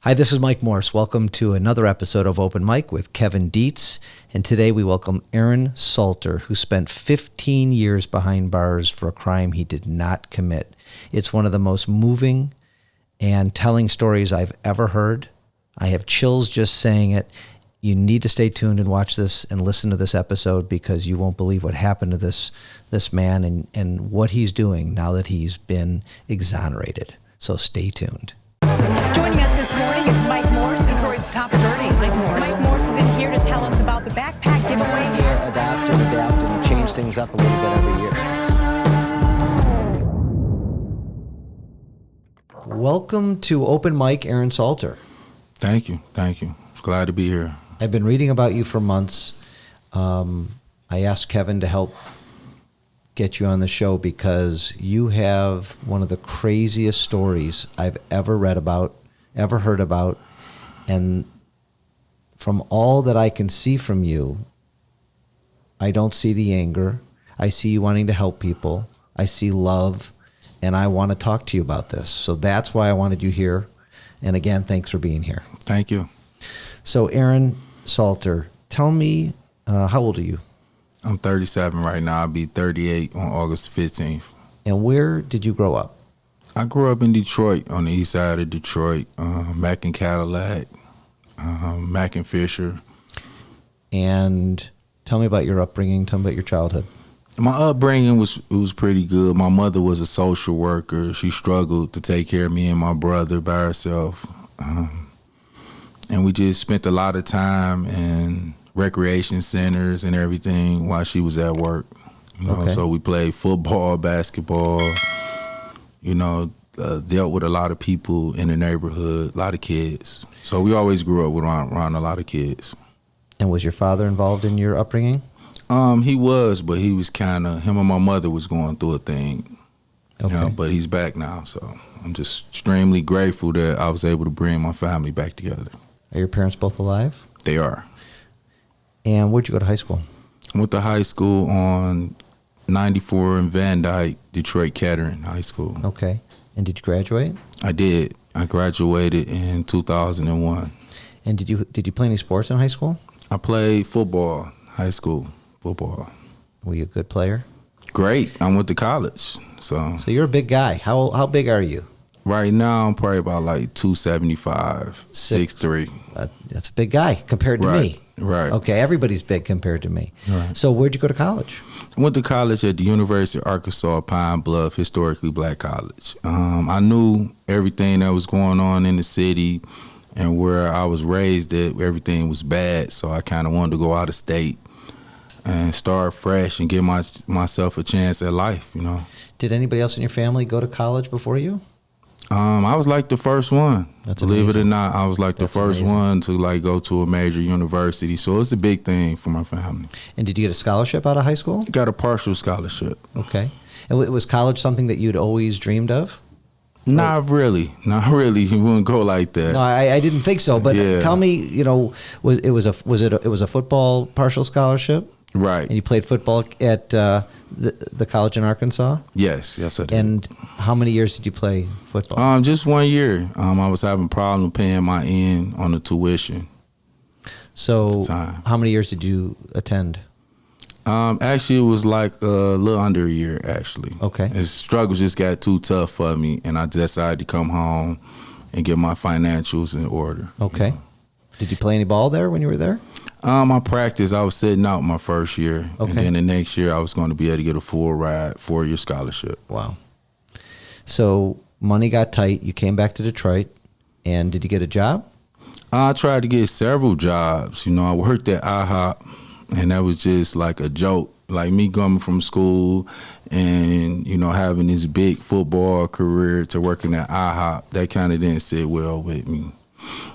Hi, this is Mike Morse. Welcome to another episode of Open Mic with Kevin Dietz. And today we welcome Aaron Salter, who spent 15 years behind bars for a crime he did not commit. It's one of the most moving and telling stories I've ever heard. I have chills just saying it. You need to stay tuned and watch this and listen to this episode because you won't believe what happened to this man and what he's doing now that he's been exonerated. So stay tuned. Joining us this morning is Mike Morse and Troy's Top 30. Mike Morse is in here to tell us about the backpack giveaway. Here, adapt and change things up a little bit every year. Welcome to Open Mic, Aaron Salter. Thank you. Glad to be here. I've been reading about you for months. I asked Kevin to help get you on the show because you have one of the craziest stories I've ever read about, ever heard about. And from all that I can see from you, I don't see the anger. I see you wanting to help people. I see love, and I want to talk to you about this. So that's why I wanted you here. And again, thanks for being here. Thank you. So Aaron Salter, tell me, how old are you? I'm 37 right now. I'll be 38 on August 15th. And where did you grow up? I grew up in Detroit, on the east side of Detroit, Mack and Cadillac, Mack and Fisher. And tell me about your upbringing. Tell me about your childhood. My upbringing was pretty good. My mother was a social worker. She struggled to take care of me and my brother by herself. And we just spent a lot of time in recreation centers and everything while she was at work. Okay. So we played football, basketball, dealt with a lot of people in the neighborhood, a lot of kids. So we always grew up around a lot of kids. And was your father involved in your upbringing? He was, but him and my mother was going through a thing. Okay. But he's back now, so I'm just extremely grateful that I was able to bring my family back together. Are your parents both alive? They are. And where'd you go to high school? I went to high school on 94 in Van Dyke, Detroit Kettering High School. Okay. And did you graduate? I did. I graduated in 2001. And did you play any sports in high school? I played football, high school football. Were you a good player? Great. I went to college. So you're a big guy. How big are you? Right now, I'm probably about like 275, 6'3". That's a big guy compared to me. Right. Okay, everybody's big compared to me. Right. So where'd you go to college? I went to college at the University of Arkansas, Pine Bluff, historically black college. I knew everything that was going on in the city and where I was raised that everything was bad, so I kind of wanted to go out of state and start fresh and give myself a chance at life, Did anybody else in your family go to college before you? I was like the first one. That's Believe amazing. it or not, I was like the first one to like go to a major university. So it's a big thing for my family. And did you get a scholarship out of high school? Got a partial scholarship. Okay. And was college something that you'd always dreamed of? Not really. You wouldn't go like that. No, I didn't think so. But Yeah. tell me, was it a football partial scholarship? Right. And you played football at the college in Arkansas? Yes, I did. And how many years did you play football? Just 1 year. I was having problems paying my end on the tuition. So time. how many years did you attend? Actually, it was like a little under a year, actually. Okay. The struggle just got too tough for me, and I decided to come home and get my financials in order. Okay. Did you play any ball there when you were there? I practiced. I was sitting out my first year. Okay. And then the next year, I was going to be able to get a full ride, 4-year scholarship. Wow. So money got tight. You came back to Detroit. And did you get a job? I tried to get several jobs. I worked at IHOP, and that was just like a joke. Like me coming from school and, having this big football career to working at IHOP, that kind of didn't sit well with me.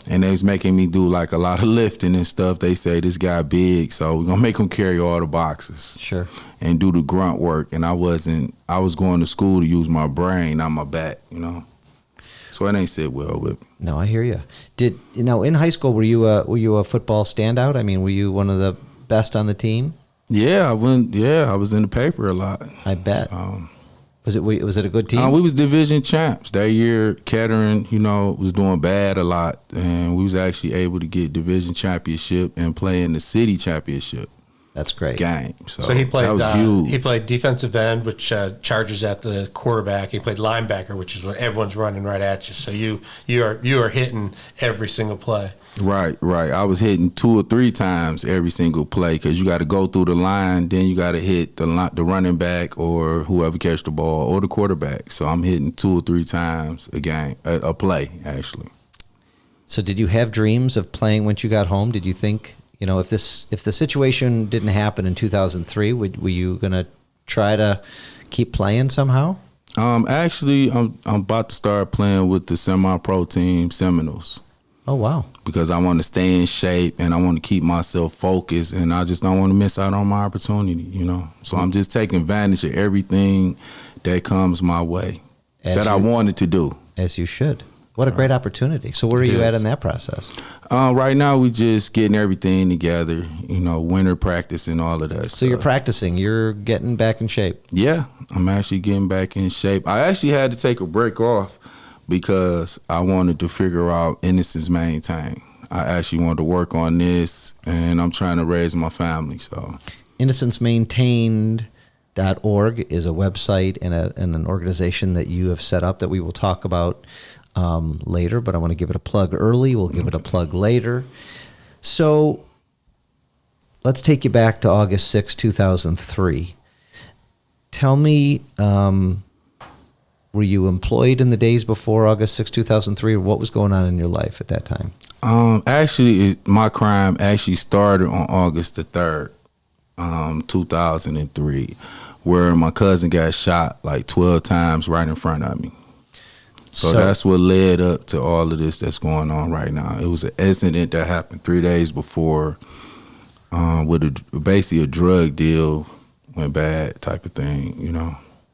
And they was making me do like a lot of lifting and stuff. They say this guy big, so we're gonna make him carry all the boxes. Sure. And do the grunt work. And I was going to school to use my brain, not my back, So it ain't sit well with me. No, I hear you. In high school, were you a football standout? I mean, were you one of the best on the team? Yeah, I was in the paper a lot. I bet. Was it a good team? We was division champs that year. Kettering, was doing bad a lot, and we was actually able to get division championship and play in the city championship. That's great game. So he played. That was huge. He played defensive end, which charges at the quarterback. He played linebacker, which is when everyone's running right at you. So you are hitting every single play. Right. I was hitting 2 or 3 times every single play because you got to go through the line, then you got to hit the running back or whoever catch the ball or the quarterback. So I'm hitting 2 or 3 times a game, a play actually. So did you have dreams of playing once you got home? Did you think, if the situation didn't happen in 2003, were you gonna try to keep playing somehow? Actually, I'm about to start playing with the semi-pro team Seminoles. Oh wow! Because I want to stay in shape and I want to keep myself focused, and I just don't want to miss out on my opportunity. So I'm just taking advantage of everything that comes my way I wanted to do. As you should. What a great opportunity. So where are you at in that process? Right now, we just getting everything together, winter practice and all of that stuff. So you're practicing. You're getting back in shape. Yeah, I'm actually getting back in shape. I actually had to take a break off because I wanted to figure out Innocence Maintained. I actually wanted to work on this, and I'm trying to raise my family. So, InnocenceMaintained.org is a website and an organization that you have set up that we will talk about later, but I want to give it a plug early. We'll give it a plug later. So let's take you back to August 6, 2003. Tell me, were you employed in the days before August 6, 2003, or what was going on in your life at that time? Actually, my crime actually started on August the 3rd, 2003, where my cousin got shot like 12 times right in front of me. So that's what led up to all of this that's going on right now. It was an incident that happened 3 days before with basically a drug deal went bad type of thing,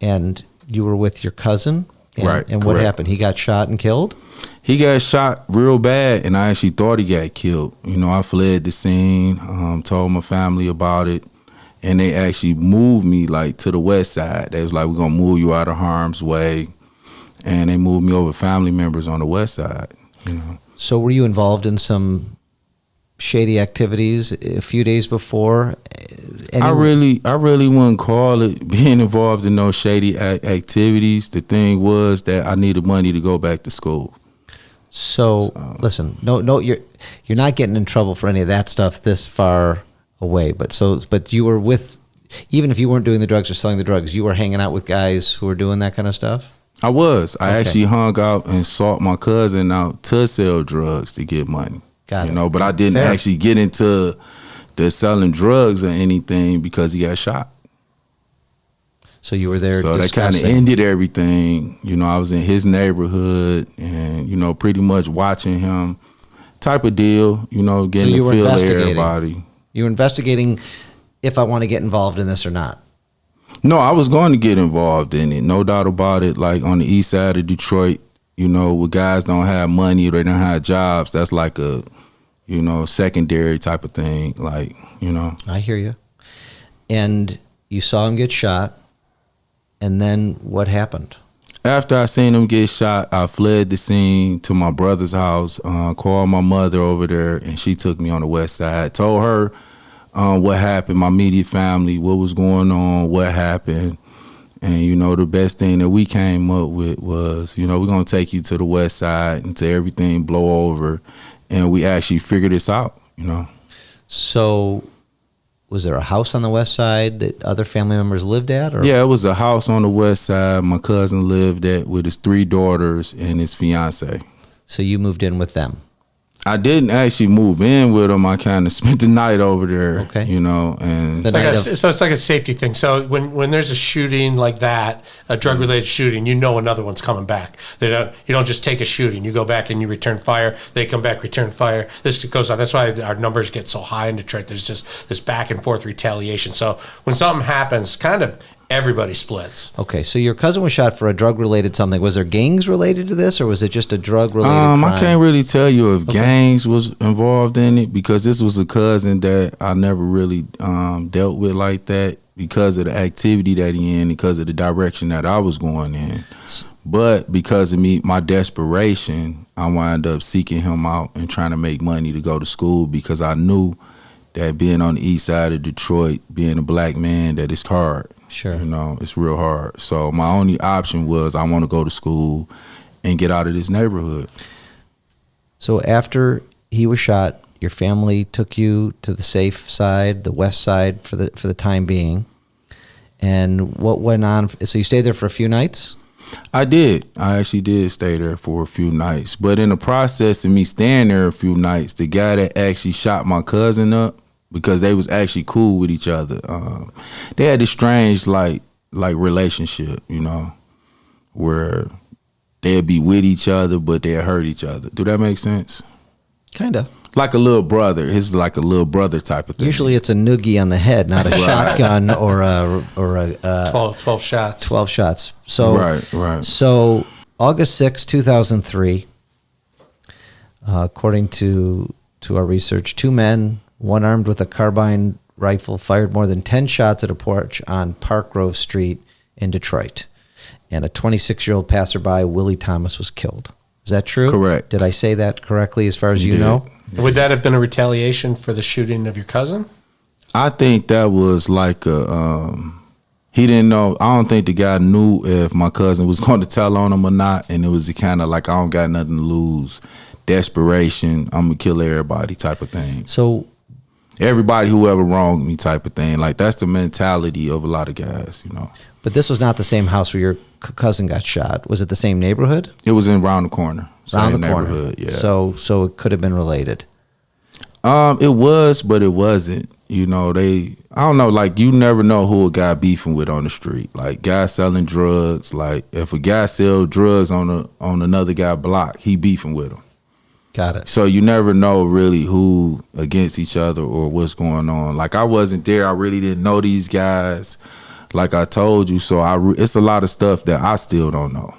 And you were with your cousin? Right. And what happened? He got shot and killed? He got shot real bad, and I actually thought he got killed. I fled the scene, told my family about it, and they actually moved me like to the west side. They was like, we're going to move you out of harm's way. And they moved me over family members on the west side. So were you involved in some shady activities a few days before? I really wouldn't call it being involved in those shady activities. The thing was that I needed money to go back to school. So listen, no, you're not getting in trouble for any of that stuff this far away. But you were with, even if you weren't doing the drugs or selling the drugs, you were hanging out with guys who were doing that kind of stuff? I was. I actually hung out and sought my cousin out to sell drugs to get money. Got it. But I didn't actually get into the selling drugs or anything because he got shot. So you were there. So that kind of ended everything. I was in his neighborhood and, pretty much watching him type of deal, getting the feel of everybody. You were investigating if I want to get involved in this or not. No, I was going to get involved in it, no doubt about it. Like on the east side of Detroit, where guys don't have money or they don't have jobs, that's like a, secondary type of thing. Like, I hear you. And you saw him get shot, and then what happened? After I seen him get shot, I fled the scene to my brother's house, called my mother over there, and she took me on the west side, told her what happened, my immediate family, what was going on, what happened. And, the best thing that we came up with was, we're going to take you to the west side until everything blow over. And we actually figured this out, So was there a house on the west side that other family members lived at? Or? Yeah, it was a house on the west side. My cousin lived at with his 3 daughters and his fiance. So you moved in with them? I didn't actually move in with them. I kind of spent the night over there, okay. And so it's like a safety thing. So when there's a shooting like that, a drug-related shooting, another one's coming back. You don't just take a shooting. You go back and you return fire. They come back, return fire. This goes on. That's why our numbers get so high in Detroit. There's just this back and forth retaliation. So when something happens, kind of everybody splits. Okay, so your cousin was shot for a drug-related something. Was there gangs related to this, or was it just a drug-related crime? I can't really tell you if gangs was involved in it, because this was a cousin that I never really dealt with like that, because of the activity that he in, because of the direction that I was going in. But because of my desperation, I wound up seeking him out and trying to make money to go to school, because I knew that being on the east side of Detroit, being a black man, that it's hard. Sure. You know, it's real hard. So my only option was I want to go to school and get out of this neighborhood. So after he was shot, your family took you to the safe side, the west side, for the time being. And what went on? So you stayed there for a few nights? I did. I actually did stay there for a few nights. But in the process of me staying there a few nights, the guy that actually shot my cousin up, because they was actually cool with each other, they had this strange like relationship, you know, where they'd be with each other but they'd hurt each other. Do that make sense? Kinda. Like a little brother. It's like a little brother type of thing. Usually it's a noogie on the head, not a shotgun or a 12 shots. 12 shots. So right. So August 6, 2003, according to our research, 2 men, one armed with a carbine rifle, fired more than 10 shots at a porch on Park Grove Street in Detroit. And a 26-year-old passerby, Willie Thomas, was killed. Is that true? Correct. Did I say that correctly as far as you did. know? Would that have been a retaliation for the shooting of your cousin? I think that was like he didn't know. I don't think the guy knew if my cousin was going to tell on him or not. And it was the kind of like, I don't got nothing to lose, desperation, I'm going to kill everybody type of thing. So everybody who ever wronged me type of thing. Like, that's the mentality of a lot of guys, you know. But this was not the same house where your cousin got shot. Was it the same neighborhood? It was in around the corner. Around Same the corner. neighborhood, yeah. So it could have been related. It was, but it wasn't. You know, I don't know, like, you never know who a guy beefing with on the street. Like, guys selling drugs. Like, if a guy sell drugs on another guy block, he beefing with him. Got it. So you never know really who against each other or what's going on. Like, I wasn't there. I really didn't know these guys, like I told you. So it's a lot of stuff that I still don't know.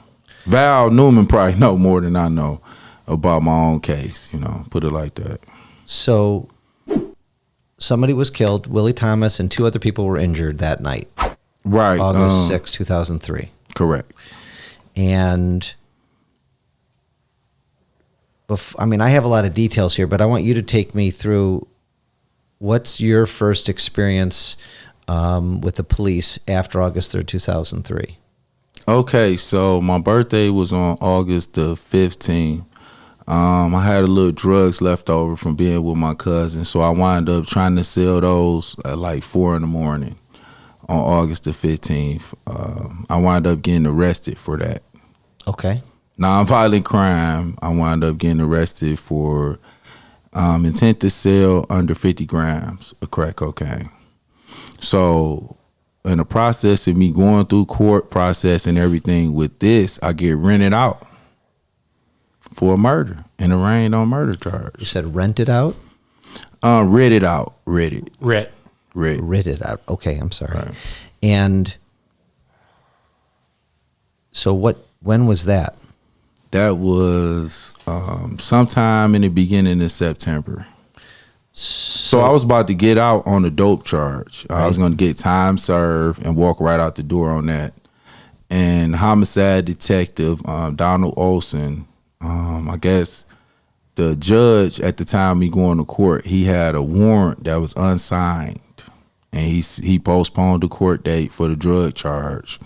Val Newman probably know more than I know about my own case, you know, put it like that. So somebody was killed, Willie Thomas, and 2 other people were injured that night. Right. August 6, 2003. Correct. And I have a lot of details here, but I want you to take me through what's your first experience with the police after August 3rd, 2003. Okay, so my birthday was on August the 15th. I had a little drugs left over from being with my cousin, so I wound up trying to sell those at like 4 a.m. on August the 15th. I wound up getting arrested for that. Okay. Nonviolent crime. I wound up getting arrested for intent to sell under 50 grams of crack cocaine. So in the process of me going through court process and everything with this, I get rented out for a murder and arraigned on murder charge. You said rented out? Writ out. Writ it out. Okay, I'm sorry. Right. And so when was that? That was sometime in the beginning of September. So I was about to get out on a dope charge. Right. I was going to get time served and walk right out the door on that. And homicide detective Donald Olson, I guess the judge at the time me going to court, he had a warrant that was unsigned. And he postponed the court date for the drug charge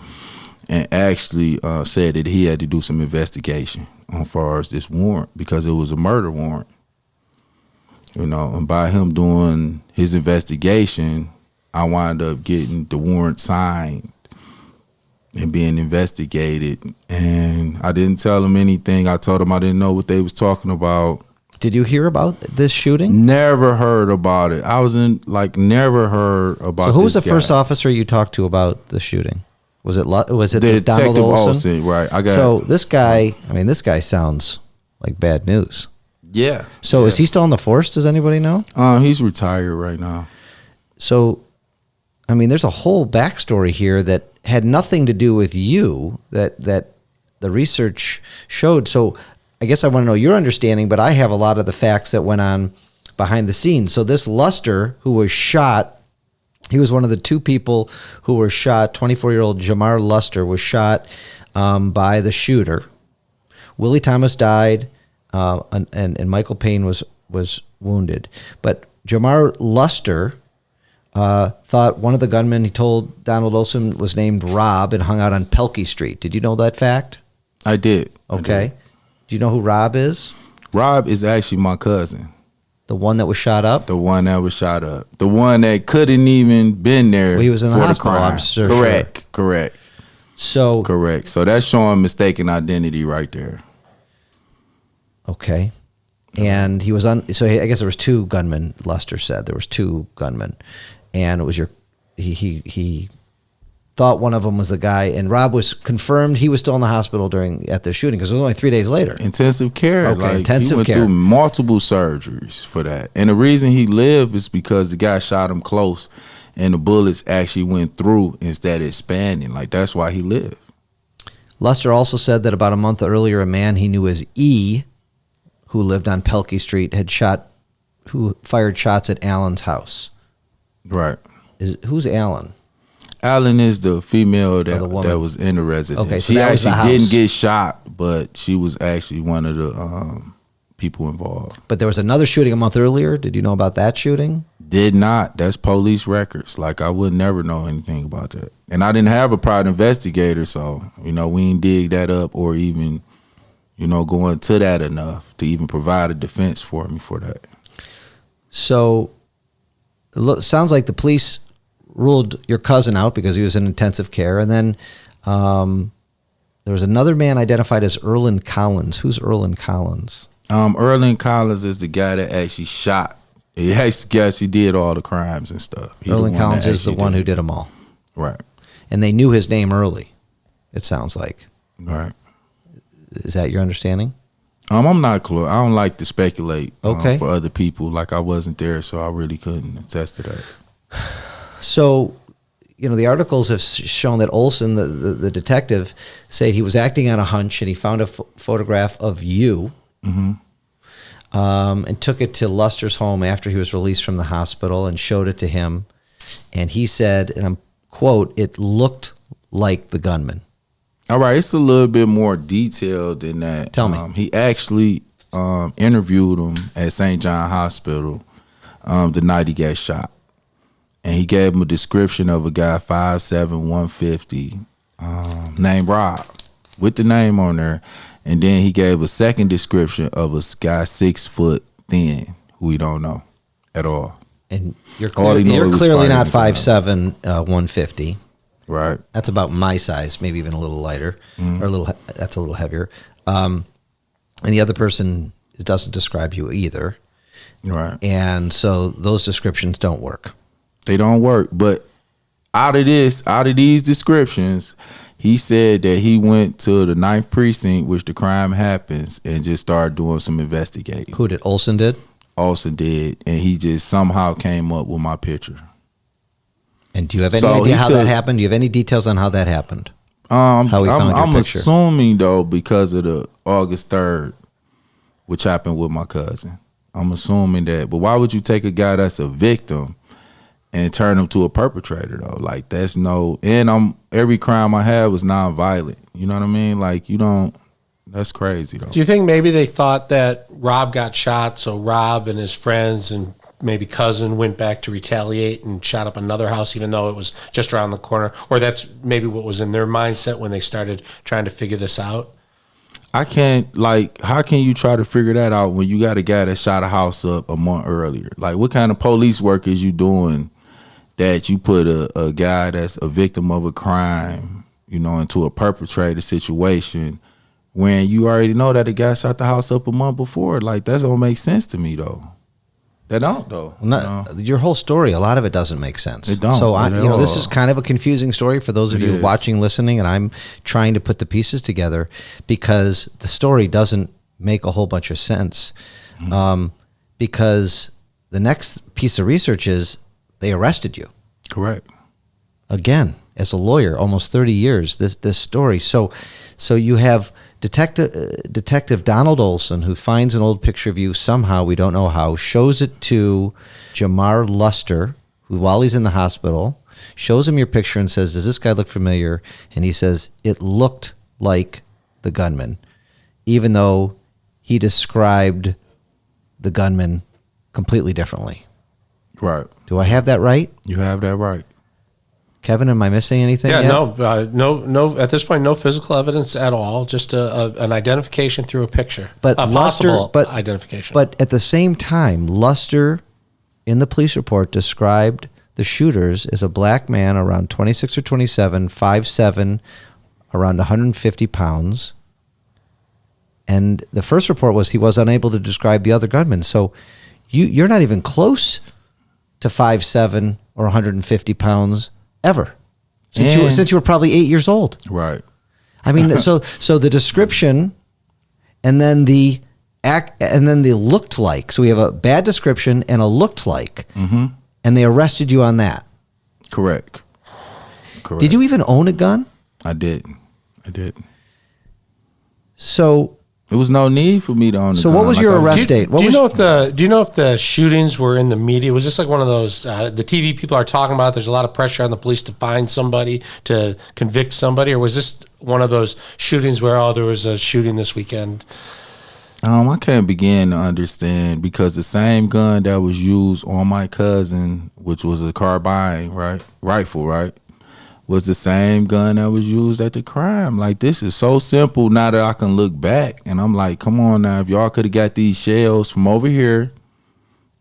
and actually said that he had to do some investigation as far as this warrant because it was a murder warrant. You know, and by him doing his investigation, I wound up getting the warrant signed and being investigated. And I didn't tell him anything. I told him I didn't know what they was talking about. Did you hear about this shooting? Never heard about it. Never heard about this. So who was the guy. first officer you talked to about the shooting? Was it this Donald Detective Olson? Right. This guy sounds like bad news. Yeah. So is he still on the force? Does anybody know? He's retired right now. So, there's a whole backstory here that had nothing to do with you that the research showed. So I guess I want to know your understanding, but I have a lot of the facts that went on behind the scenes. So this Luster, who was shot, he was one of the two people who were shot. 24-year-old Jamar Luster was shot by the shooter. Willie Thomas died, and Michael Payne was wounded. But Jamar Luster thought one of the gunmen, he told Donald Olson, was named Rob and hung out on Pelkey Street. Did you know that fact? I did. Okay. I did. Do you know who Rob is? Rob is actually my cousin. The one that was shot up? The one that was shot up. The one that couldn't even been there. Well, he was in the for hospital, crime. I'm sure. Correct. So correct. So that's showing mistaken identity right there. Okay. And he was on, so I guess there was two gunmen, Luster said. There was two gunmen. And it was he thought one of them was the guy, and Rob was confirmed he was still in the hospital at the shooting, because it was only 3 days later. Intensive care. Okay, intensive he went care. through multiple surgeries for that. And the reason he lived is because the guy shot him close, and the bullets actually went through instead of expanding. Like, that's why he lived. Luster also said that about a month earlier, a man he knew as E, who lived on Pelkey Street, who fired shots at Allen's house. Right. Who's Allen? Allen is the female the woman. that was in the residence. Okay, so she that was the actually house. didn't get shot, but she was actually one of the people involved. But there was another shooting a month earlier. Did you know about that shooting? Did not. That's police records. Like, I would never know anything about that. And I didn't have a private investigator, so, we didn't dig that up or even, go into that enough to even provide a defense for me for that. So it sounds like the police ruled your cousin out because he was in intensive care. And then there was another man identified as Erland Collins. Who's Erland Collins? Erland Collins is the guy that actually shot. He actually did all the crimes and stuff. Erland Collins is the one who did them all. Right. And they knew his name early, it sounds like. Right. Is that your understanding? I'm not clear. I don't like to speculate for other people. Like, I wasn't there, so I really couldn't attest to that. So, the articles have shown that Olson, the detective, said he was acting on a hunch, and he found a photograph of you, and took it to Luster's home after he was released from the hospital and showed it to him. And he said, and I'm quote, "It looked like the gunman." All right, it's a little bit more detailed than that. Tell me. He actually interviewed him at St. John Hospital the night he got shot. And he gave him a description of a guy 5'7", 150, named Rob, with the name on there. And then he gave a second description of a guy 6 foot thin, who we don't know at all. And you're clearly not 5'7", 150. Right. That's about my size, maybe even a little lighter, or that's a little heavier. And the other person doesn't describe you either. Right. And so those descriptions don't work. They don't work. But out of these descriptions, he said that he went to the 9th precinct, which the crime happens, and just started doing some investigating. Who did? Olson did? Olson did. And he just somehow came up with my picture. And do you have any idea how that happened? Do you have any details on how that happened? How he found your I'm picture? assuming, though, because of the August 3rd, which happened with my cousin. I'm assuming that. But why would you take a guy that's a victim and turn him to a perpetrator, though? Like, that's no. And every crime I had was nonviolent. You know what I mean? Like, you don't. That's crazy, though. Do you think maybe they thought that Rob got shot, so Rob and his friends and maybe cousin went back to retaliate and shot up another house, even though it was just around the corner? Or that's maybe what was in their mindset when they started trying to figure this out? I can't, how can you try to figure that out when you got a guy that shot a house up a month earlier? Like, what kind of police work is you doing that you put a guy that's a victim of a crime, into a perpetrator situation when you already know that the guy shot the house up a month before? Like, that don't make sense to me, though. They don't, though. Your whole story, a lot of it doesn't make sense. It don't. So, this is kind of a confusing story for those of you is. watching, listening, and I'm trying to put the pieces together because the story doesn't make a whole bunch of sense. Because the next piece of research is they arrested you. Correct. Again. as a lawyer, almost 30 years, this story. So you have Detective Donald Olson, who finds an old picture of you somehow, we don't know how, shows it to Jamar Luster, who, while he's in the hospital, shows him your picture and says, does this guy look familiar? And he says, it looked like the gunman, even though he described the gunman completely differently. Right. Do I have that right? You have that right. Kevin, am I missing anything? Yeah, yet? no. At this point, no physical evidence at all. Just an identification through a picture. But a Luster, possible identification. But at the same time, Luster, in the police report, described the shooters as a black man around 26 or 27, 5'7", around 150 pounds. And the first report was he was unable to describe the other gunman. So you're not even close to 5'7" or 150 pounds ever, since you were probably 8 years old. Right. I mean, so the description, and then the act, and then the looked like. So we have a bad description and a looked like, and they arrested you on that. Correct. Did you even own a gun? I did. So there was no need for me to own a gun. So what was your arrest date? Do you know if the shootings were in the media? Was this like one of those the TV people are talking about? There's a lot of pressure on the police to find somebody, to convict somebody, or was this one of those shootings where there was a shooting this weekend? I can't begin to understand, because the same gun that was used on my cousin, which was a carbine, rifle, was the same gun that was used at the crime. Like, this is so simple now that I can look back, and I'm like, come on now, if y'all could have got these shells from over here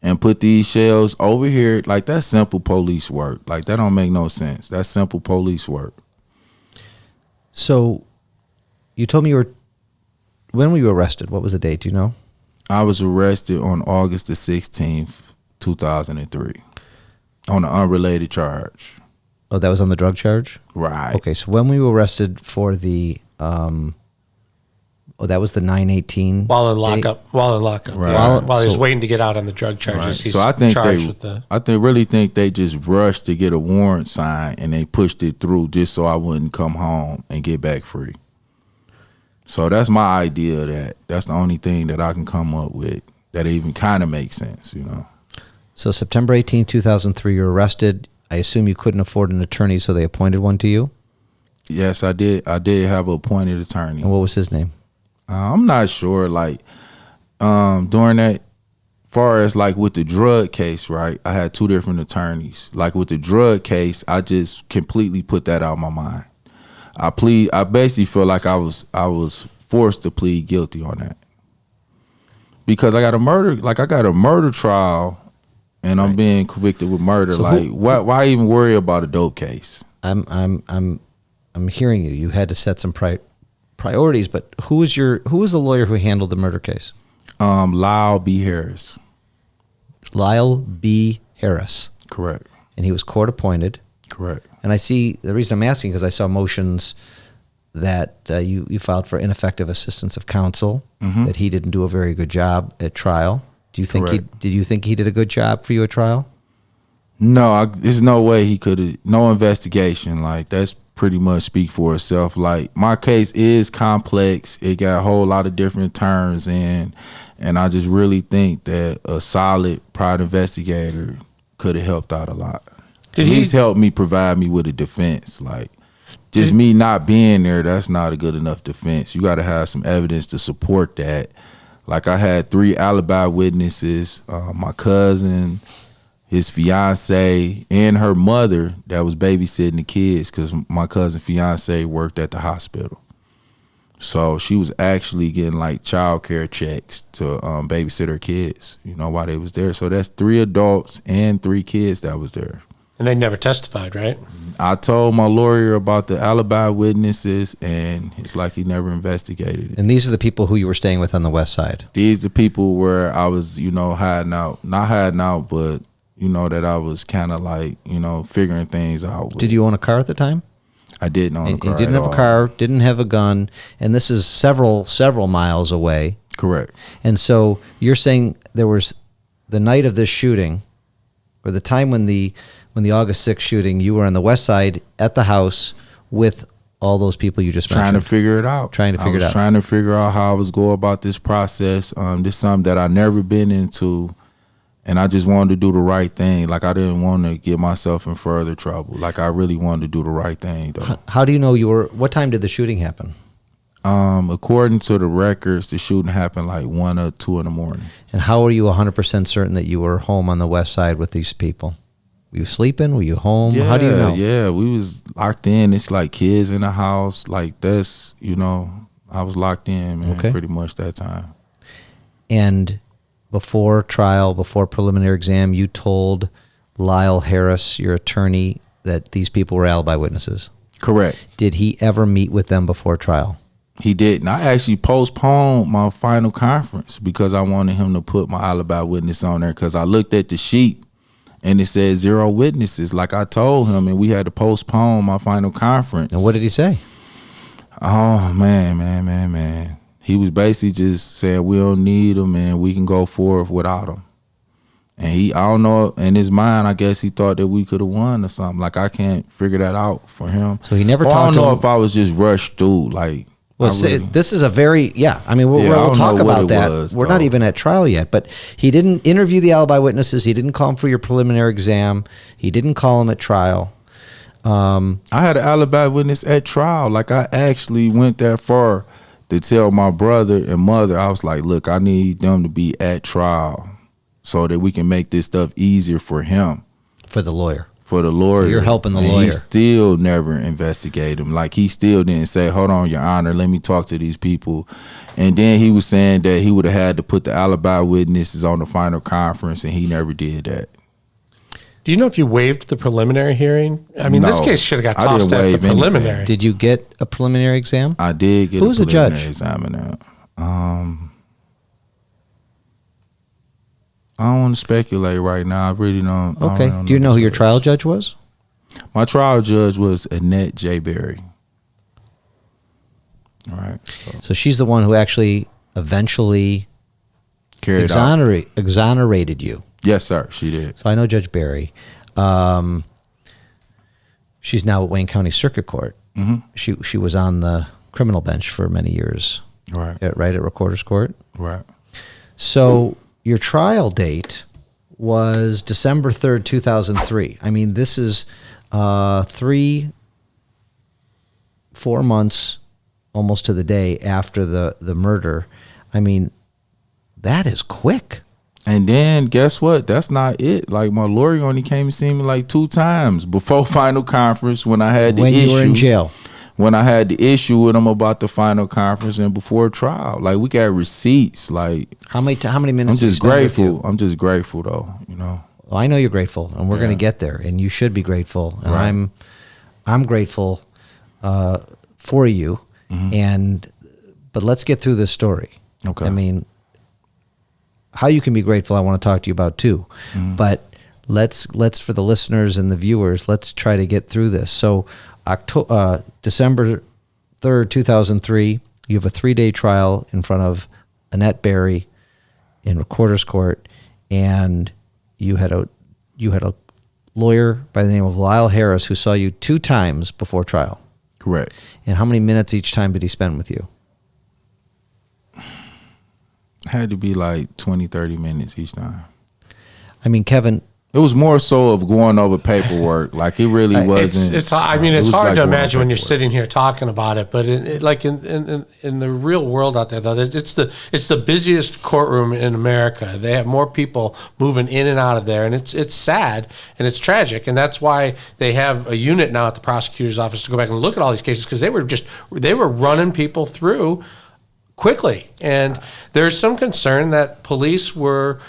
and put these shells over here, like, that's simple police work. Like, that don't make no sense. That's simple police work. So you told me when were you arrested? What was the date? Do you know? I was arrested on August the 16th, 2003, on an unrelated charge. Oh, that was on the drug charge? Right. Okay, so when were you arrested for the, that was the 9/18? While in lockup. Right. Yeah. While he's waiting to get out on the drug charges. Right. He's so I think charged think they just rushed to get a warrant signed, and they pushed it through just so I wouldn't come home and get back free. So that's my idea of that. That's the only thing that I can come up with that even kind of makes sense, you know. So September 18, 2003, you're arrested. I assume you couldn't afford an attorney, so they appointed one to you? Yes, I did. I did have an appointed attorney. And what was his name? I'm not sure. Like, during that, far as like with the drug case, right? I had two different attorneys. Like with the drug case, I just completely put that out of my mind. I basically feel like I was forced to plead guilty on that, because I got a murder trial, and I'm being convicted with murder. So why even worry about a dope case? I'm hearing you. You had to set some priorities, but who was the lawyer who handled the murder case? Lyle B. Harris. Lyle B. Harris. Correct. And he was court appointed. Correct. And I see, the reason I'm asking, because I saw motions that you filed for ineffective assistance of counsel, that he didn't do a very good job at trial. Did you think he did a good job for you at trial? No, there's no way he could have. No investigation. Like, that's pretty much speak for itself. Like, my case is complex. It got a whole lot of different turns in, and I just really think that a solid private investigator could have helped out a lot. He's helped me provide me with a defense. Like, just me not being there, that's not a good enough defense. You got to have some evidence to support that. Like, I had 3 alibi witnesses, my cousin, his fiance, and her mother that was babysitting the kids, because my cousin's fiance worked at the hospital. So she was actually getting like child care checks to babysit her kids, while they was there. So that's 3 adults and 3 kids that was there. And they never testified, right? I told my lawyer about the alibi witnesses, and it's like he never investigated it. And these are the people who you were staying with on the west side? These are the people where I was, hiding out. Not hiding out, but, that I was kind of like, figuring things out with. Did you own a car at the time? I didn't own a car. You didn't have a car, didn't have a gun, and this is several miles away. Correct. And so you're saying there was, the night of this shooting, or the time when the August 6th shooting, you were on the west side at the house with all those people you just mentioned. Trying to figure it out. Trying to figure out how I was go about this process. This is something that I never been into, and I just wanted to do the right thing. Like, I didn't want to get myself in further trouble. Like, I really wanted to do the right thing, though. How do you know what time did the shooting happen? According to the records, the shooting happened like 1 or 2 in the morning. And how are you 100% certain that you were home on the west side with these people? Were you sleeping? Were you home? Yeah, how do you know? Yeah, we was locked in. It's like kids in the house. Like, that's, I was locked in, man, pretty much that time. And before trial, before preliminary exam, you told Lyle Harris, your attorney, that these people were alibi witnesses. Correct. Did he ever meet with them before trial? He didn't. I actually postponed my final conference because I wanted him to put my alibi witness on there, because I looked at the sheet and it said 0 witnesses, like I told him, and we had to postpone my final conference. And what did he say? Oh, man. He was basically just saying we don't need him and we can go forward without him. And I don't know, in his mind, I guess he thought that we could have won or something. Like, I can't figure that out for him. So he never talked to him? I don't know if I was just rushed through, like. Well, this is a very, we'll talk about that. We're not even at trial yet, but he didn't interview the alibi witnesses. He didn't call them for your preliminary exam. He didn't call them at trial. I had an alibi witness at trial. Like, I actually went that far to tell my brother and mother, I was like, look, I need them to be at trial so that we can make this stuff easier for him. For the lawyer. For the lawyer. So you're helping the lawyer. He still never investigated him. Like, he still didn't say, hold on, Your Honor, let me talk to these people. And then he was saying that he would have had to put the alibi witnesses on the final conference, and he never did that. Do you know if you waived the preliminary hearing? I mean, this case should have got tossed at the preliminary. Anything. Did you get a preliminary exam? I did get a preliminary examiner. I don't want to speculate right now. I really don't. Okay. Do you know who your trial judge was? My trial judge was Annette J. Berry. All right. So she's the one who actually eventually exonerated you. Yes, sir. She did. So I know Judge Berry. She's now at Wayne County Circuit Court. Mm-hmm. She was on the criminal bench for many years. Right. At Recorder's Court. Right. So your trial date was December 3rd, 2003. I mean, this is 4 months almost to the day after the murder. I mean, that is quick. And then guess what? That's not it. Like, my lawyer only came and seen me like 2 times before final conference when I had the issue. When you were in jail. When I had the issue with him about the final conference and before trial. Like, we got receipts. Like, how many minutes? I'm just grateful. I'm just grateful, though. Well, I know you're grateful, and we're going to get there, and you should be grateful, and right. I'm grateful for you. Mm-hmm. But let's get through this story. Okay. I mean, how you can be grateful, I want to talk to you about too. Mm-hmm. But let's for the listeners and the viewers, let's try to get through this. So, December 3rd, 2003, you have a 3-day trial in front of Annette Berry in Recorder's Court, and you had a lawyer by the name of Lyle Harris who saw you 2 times before trial. Correct. And how many minutes each time did he spend with you? Had to be like 20, 30 minutes each time. I mean, Kevin, it was more so of going over paperwork. Like, it really wasn't. It's hard to imagine when you're sitting here talking about it. But in the real world out there, though, it's the busiest courtroom in America. They have more people moving in and out of there, and it's sad and it's tragic. And that's why they have a unit now at the prosecutor's office to go back and look at all these cases, because they were running people through quickly. And there's some concern that police were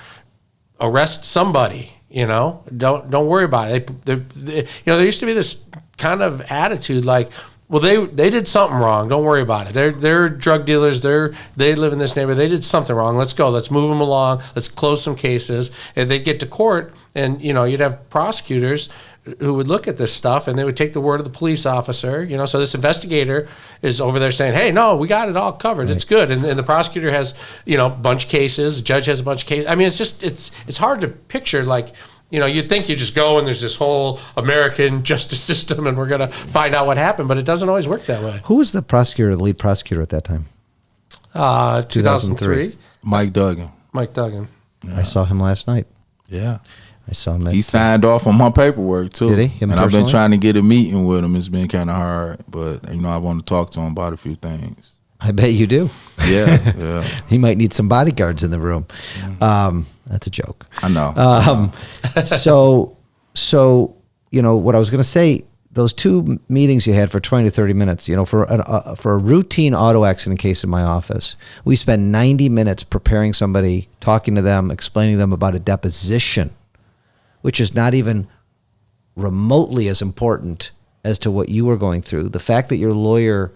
arrest somebody. Don't worry about it. There used to be this kind of attitude like, well, they did something wrong. Don't worry about it. They're drug dealers. They live in this neighborhood. They did something wrong. Let's go. Let's move them along. Let's close some cases. And they'd get to court, and you'd have prosecutors who would look at this stuff, and they would take the word of the police officer. So this investigator is over there saying, "Hey, no, we got it all covered. Right. It's good." And the prosecutor has a bunch of cases. The judge has a bunch of cases. I mean, it's hard to picture, like, you'd think you just go and there's this whole American justice system and we're going to find out what happened, but it doesn't always work that way. Who was the lead prosecutor at that time? 2003. Mike Duggan. Mike Duggan. I saw him last night. Yeah. I saw him. He signed off on my paperwork too. Did he? Him and I've been personally? trying to get a meeting with him. It's been kind of hard, but I want to talk to him about a few things. I bet you do. Yeah, yeah. He might need some bodyguards in the room. That's a joke. I know. So what I was going to say, those two meetings you had for 20 to 30 minutes, for a routine auto accident case in my office, we spend 90 minutes preparing somebody, talking to them, explaining to them about a deposition, which is not even remotely as important as to what you were going through. The fact that your lawyer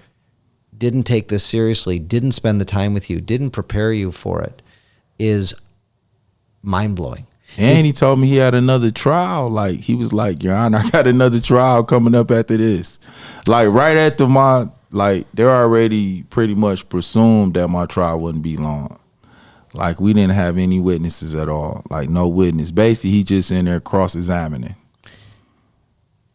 didn't take this seriously, didn't spend the time with you, didn't prepare you for it is mind-blowing. And he told me he had another trial. Like, he was like, Your Honor, I got another trial coming up after this. Like, right after they're already pretty much presumed that my trial wouldn't be long. Like, we didn't have any witnesses at all. Like, no witness. Basically, he just in there cross-examining.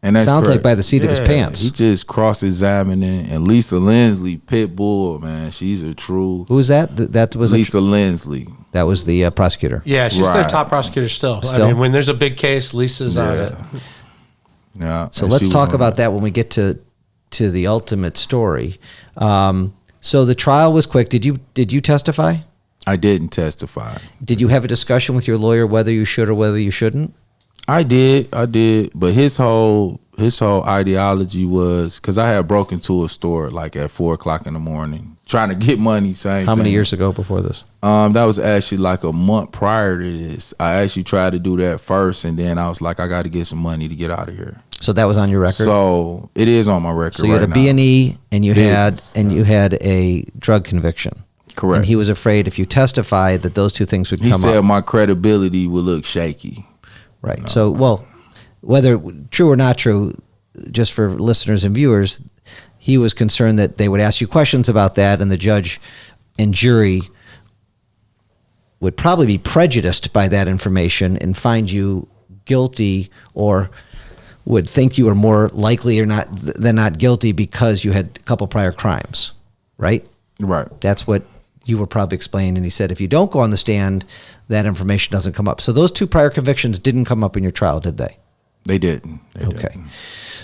And that's sounds correct. like by the seat of his pants. He just cross-examining. And Lisa Lindsley, pit bull, man, she's a true. Who was that? That was Lisa Lindsley. That was the prosecutor. Yeah, she's their Right. top prosecutor still. Still? I mean, when there's a big case, Lisa's on it. Yeah. So and let's she was talk on about it. that when we get to the ultimate story. So the trial was quick. Did you testify? I didn't testify. Did you have a discussion with your lawyer whether you should or whether you shouldn't? I did, but his whole ideology was, because I had broken into a store like at 4:00 in the morning trying to get money. How many years ago before this? That was actually like a month prior to this. I actually tried to do that first, and then I was like, I got to get some money to get out of here. So that was on your record. So it is on my record. So you had a right B&E and you Business, you had a drug conviction. Correct. And he was afraid if you testified that those two things would now. He come said up. my credibility would look shaky. Right. So, well, whether true or not true, just for listeners and viewers, he was concerned that they would ask you questions about that, and the judge and jury would probably be prejudiced by that information and find you guilty, or would think you were more likely or not than not guilty because you had a couple prior crimes, right? Right. That's what you were probably explaining. And he said, if you don't go on the stand, that information doesn't come up. So those two prior convictions didn't come up in your trial, did they? They didn't. They Okay. didn't.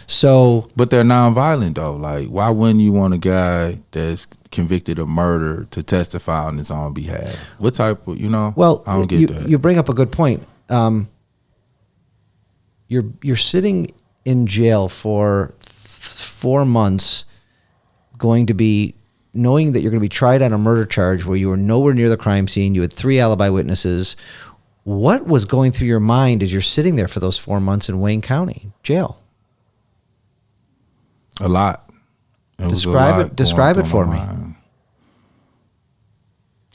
So, But they're nonviolent though. Like, why wouldn't you want a guy that's convicted of murder to testify on his own behalf? What type of, well, I don't get that. You bring up a good point. You're sitting in jail for 4 months, knowing that you're going to be tried on a murder charge where you were nowhere near the crime scene. You had 3 alibi witnesses. What was going through your mind as you're sitting there for those 4 months in Wayne County jail? A lot. It was a Describe lot it. Describe going it for through me. my mind.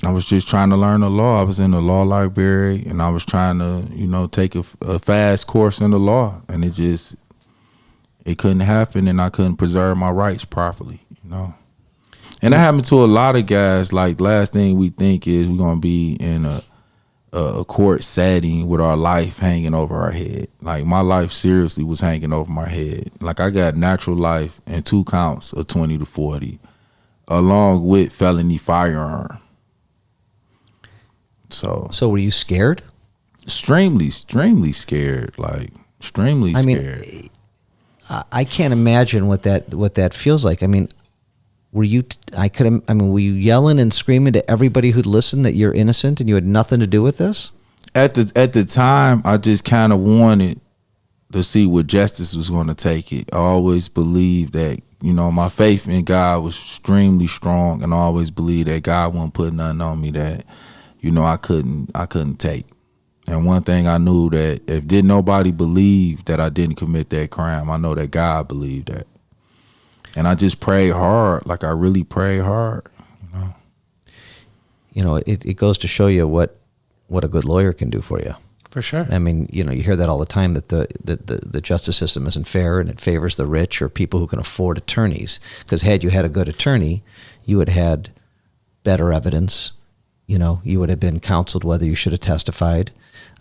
I was just trying to learn the law. I was in the law library, and I was trying to, take a fast course in the law, and it couldn't happen, and I couldn't preserve my rights properly, And that happened to a lot of guys. Like, last thing we think is we're gonna be in a court setting with our life hanging over our head. Like, my life seriously was hanging over my head. Like, I got natural life and 2 counts of 20 to 40, along with felony firearm. So were you scared? extremely scared. Like, extremely scared. I can't imagine what that feels like. I mean, were you yelling and screaming to everybody who'd listened that you're innocent and you had nothing to do with this? At the time, I just kind of wanted to see what justice was going to take it. I always believed that, my faith in God was extremely strong, and I always believed that God wouldn't put nothing on me that, I couldn't take. And one thing I knew, that if didn't nobody believe that I didn't commit that crime, I know that God believed that. And I just prayed hard, like I really prayed hard. It goes to show you what a good lawyer can do for you. For sure. I mean, you hear that all the time, that the justice system isn't fair and it favors the rich or people who can afford attorneys. Because had you had a good attorney, you had had better evidence, you would have been counseled whether you should have testified.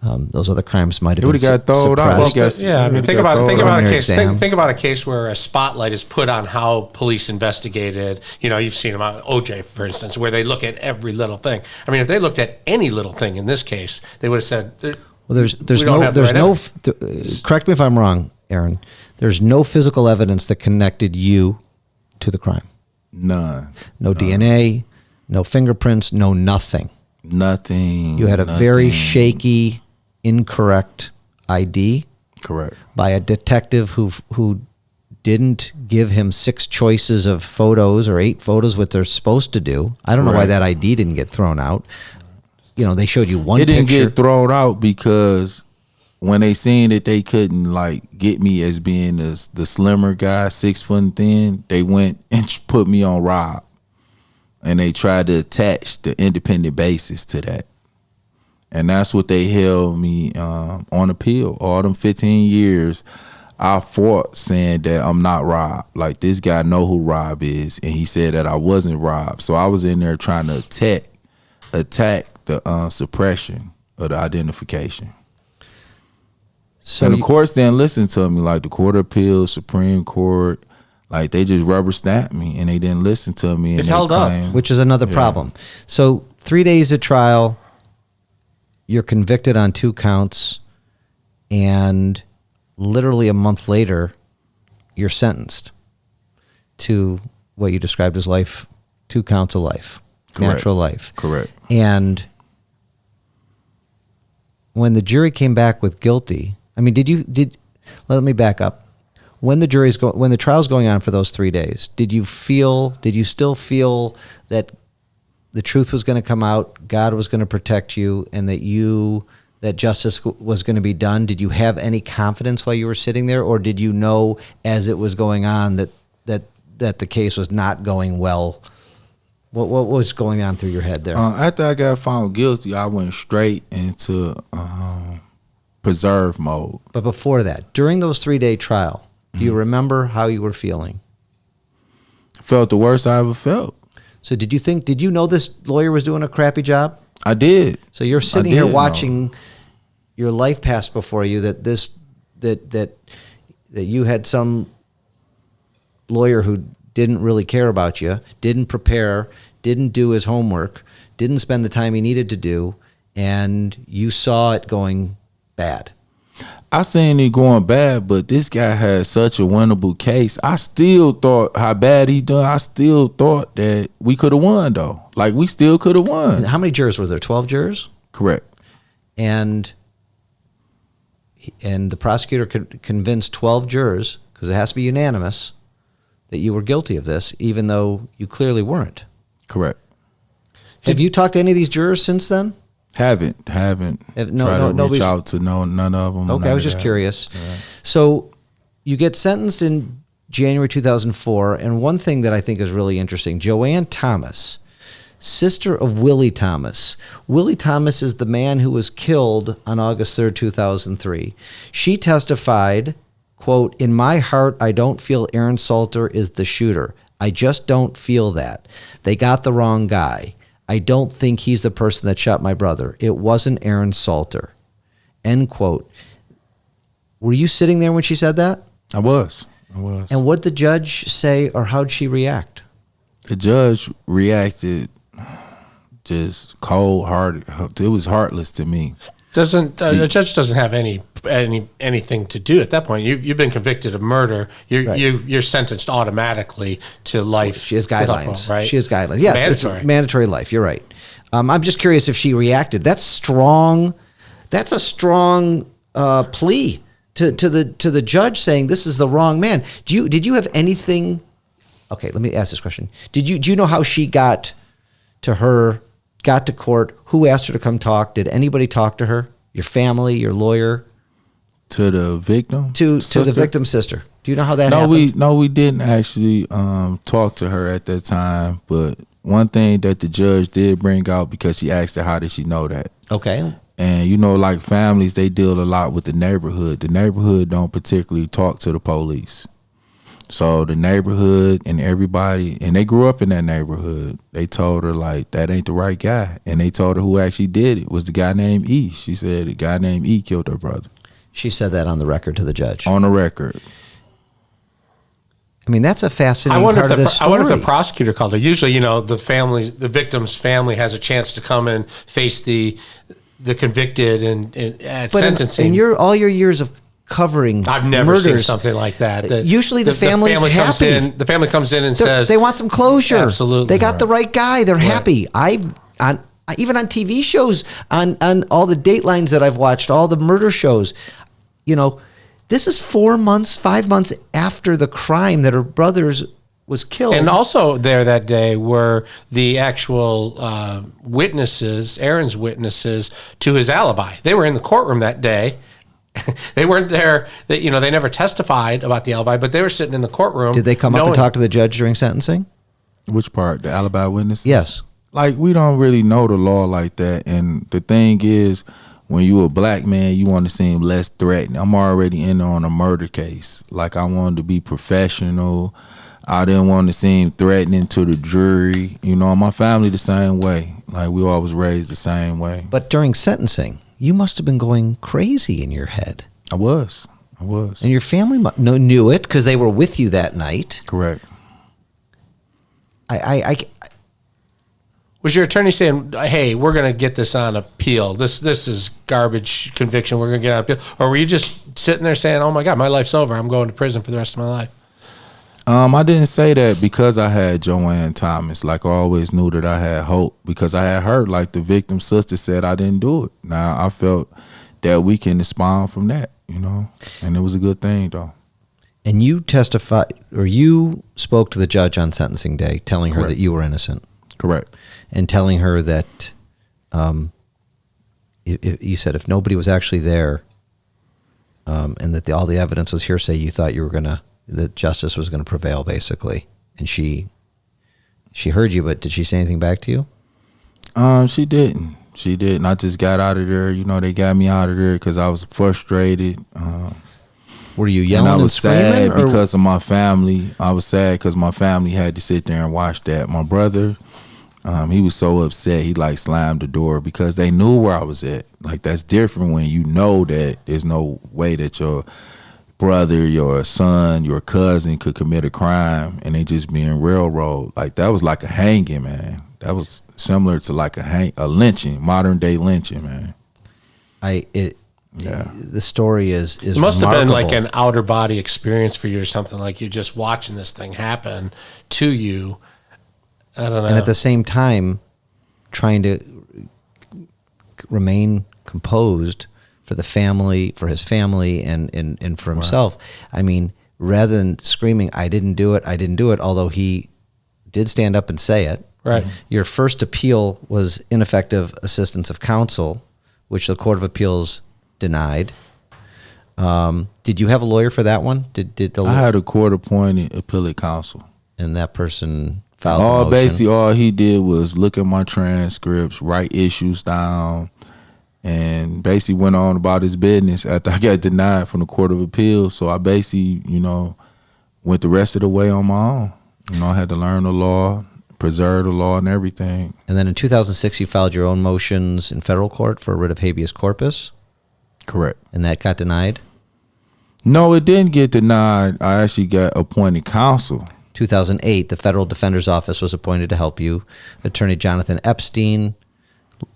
Those other crimes might have It would been have got thrown out. suppressed. I mean, think about a Preliminary case. exam. Think about a case where a spotlight is put on how police investigated. You've seen them on OJ, for instance, where they look at every little thing. I mean, if they looked at any little thing in this case, they would have said, Well, correct me if I'm wrong, Aaron. There's no physical evidence that connected you to the crime. None. No DNA, no fingerprints, no nothing. Nothing. You had a very shaky, incorrect ID. Correct. By a detective who didn't give him 6 choices of photos or 8 photos, what they're supposed to do. I don't know why that ID didn't get thrown out. They showed you one picture. It didn't get thrown out because when they seen that they couldn't get me as being the slimmer guy, 6 foot and thin, they went and put me on Rob. And they tried to attach the independent basis to that. And that's what they held me on appeal. All them 15 years, I fought saying that I'm not Rob. Like, this guy know who Rob is. And he said that I wasn't Rob. So I was in there trying to attack the suppression of the identification. So and the courts didn't listen to me. Like the Court of Appeals, Supreme Court, like they just rubber stamped me and they didn't listen to me. And it held up, which is another problem. So 3 days of trial, you're convicted on 2 counts, and literally a month later, you're sentenced to what you described as life, 2 counts of life, natural life. Correct. And when the jury came back with guilty, I mean, let me back up. When the trial's going on for those 3 days, did you still feel that the truth was going to come out, God was going to protect you, and that justice was going to be done? Did you have any confidence while you were sitting there, or did you know as it was going on that the case was not going well? What was going on through your head there? After I got found guilty, I went straight into preserve mode. But before that, during those 3-day trial, do you remember how you were feeling? Felt the worst I ever felt. So did you know this lawyer was doing a crappy job? I did. So you're sitting here watching your life pass before you, that you had some lawyer who didn't really care about you, didn't prepare, didn't do his homework, didn't spend the time he needed to do, and you saw it going bad. I seen it going bad, but this guy had such a winnable case. I still thought how bad he done. I still thought that we could have won, though. Like, we still could have won. And how many jurors was there? 12 jurors? Correct. And the prosecutor could convince 12 jurors, because it has to be unanimous, that you were guilty of this, even though you clearly weren't. Correct. Have you talked to any of these jurors since then? Haven't. Tried to reach out to none of them. Okay, I was just curious. Yeah. So you get sentenced in January 2004, and one thing that I think is really interesting, Joanne Thomas, sister of Willie Thomas. Willie Thomas is the man who was killed on August 3rd, 2003. She testified, quote, "In my heart, I don't feel Aaron Salter is the shooter. I just don't feel that. They got the wrong guy. I don't think he's the person that shot my brother. It wasn't Aaron Salter." End quote. Were you sitting there when she said that? I was. And what did the judge say, or how'd she react? The judge reacted just cold-hearted. It was heartless to me. The judge doesn't have anything to do at that point. You've been convicted of murder. You're sentenced automatically to life. She has guidelines, right? She has guidelines. Yes, mandatory. It's mandatory life. You're right. I'm just curious if she reacted. That's strong. That's a strong plea to the judge saying this is the wrong man. Did you have anything? Okay, let me ask this question. Do you know how she got to court? Who asked her to come talk? Did anybody talk to her? Your family, your lawyer? To the victim? To the victim's sister. Do you know how that happened? We didn't actually talk to her at that time. But one thing that the judge did bring out, because she asked her, how did she know that? Okay. And, like families, they deal a lot with the neighborhood. The neighborhood don't particularly talk to the police. So the neighborhood and everybody, and they grew up in that neighborhood, they told her, like, that ain't the right guy. And they told her who actually did it was the guy named E. She said the guy named E killed her brother. She said that on the record to the judge. On the record. I mean, that's a fascinating I part of this story. I wonder if the prosecutor called her. Usually, you know, the victim's family has a chance to come and face the convicted and at sentencing. In all your years of covering I've never murders, seen something like that. Usually the family's happy. The family comes in and says they want some closure. Absolutely. They got the right guy. They're happy. Even on TV shows, on all the Datelines that I've watched, all the murder shows, you know, this is 5 months after the crime that her brother's was killed. And also there that day were the actual witnesses, Aaron's witnesses to his alibi. They were in the courtroom that day. They weren't there. They never testified about the alibi, but they were sitting in the courtroom. Did they come up and talk to the judge during sentencing? Which part? The alibi witnesses? Yes. Like, we don't really know the law like that. And the thing is, when you a black man, you want to seem less threatening. I'm already in on a murder case. Like, I wanted to be professional. I didn't want to seem threatening to the jury. You know, my family the same way. Like, we all was raised the same way. But during sentencing, you must have been going crazy in your head. I was. And your family knew it because they were with you that night. Correct. Was your attorney saying, "Hey, we're going to get this on appeal. This is garbage conviction. We're going to get on appeal," or were you just sitting there saying, "Oh my God, my life's over. I'm going to prison for the rest of my life"? I didn't say that because I had Joanne Thomas. Like, I always knew that I had hope because I had heard, like, the victim's sister said I didn't do it. Now, I felt that we can respond from that, you know, and it was a good thing, though. And you testified, or you spoke to the judge on sentencing day telling her that you were innocent. Correct. And telling her that you said if nobody was actually there and that all the evidence was hearsay, you thought that justice was going to prevail, basically. And she heard you, but did she say anything back to you? She didn't. I just got out of there. You know, they got me out of there because I was frustrated. Were you yelling and I was sad screaming, because of my family. I was sad because my family had to sit there and watch that. My brother, he was so upset he like slammed the door because they knew where I was at. Like, that's different when you know that there's no way that your brother, your son, your cousin could commit a crime and they just being railroaded. Like, that was like a hanging, man. That was similar to like a lynching, modern day lynching, man. The story is it must remarkable. have been like an outer body experience for you or something, like you're just watching this thing happen to you. I don't know. And at the same time, trying to remain composed for the family, for his family, and for himself. Right. I mean, rather than screaming, I didn't do it, although he did stand up and say it. Right. Your first appeal was ineffective assistance of counsel, which the Court of Appeals denied. Did you have a lawyer for that one? I had a court-appointed appellate counsel. And that person filed a motion? Basically, all he did was look at my transcripts, write issues down, and basically went on about his business after I got denied from the Court of Appeals. So I basically, went the rest of the way on my own. I had to learn the law, preserve the law and everything. And then in 2006, you filed your own motions in federal court for a writ of habeas corpus? Correct. And that got denied? No, it didn't get denied. I actually got appointed counsel. 2008, the Federal Defender's Office was appointed to help you. Attorney Jonathan Epstein,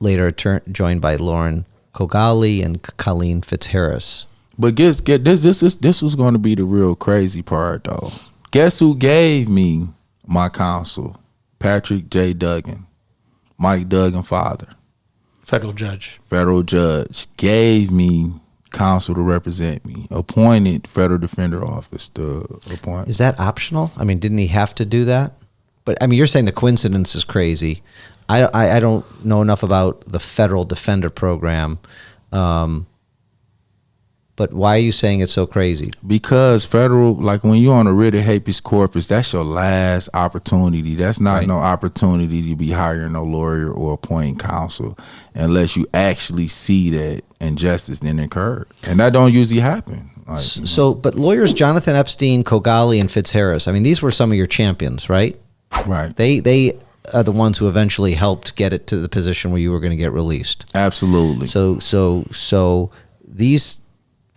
later joined by Lauren Kogali and Colleen Fitzharris. But guess this was going to be the real crazy part, though. Guess who gave me my counsel? Patrick J. Duggan, Mike Duggan father. Federal judge gave me counsel to represent me. Appointed Federal Defender Office to appoint. Is that optional? I mean, didn't he have to do that? But I mean, you're saying the coincidence is crazy. I don't know enough about the Federal Defender Program. But why are you saying it's so crazy? Because federal, like when you're on a writ of habeas corpus, that's your last opportunity. That's not no opportunity to be hiring a lawyer or appointing counsel unless you actually see that injustice then occurred. And that don't usually happen. Like, So, but lawyers Jonathan Epstein, Kogali, and Fitzharris, I mean, these were some of your champions, right? right. They are the ones who eventually helped get it to the position where you were going to get released. Absolutely. So these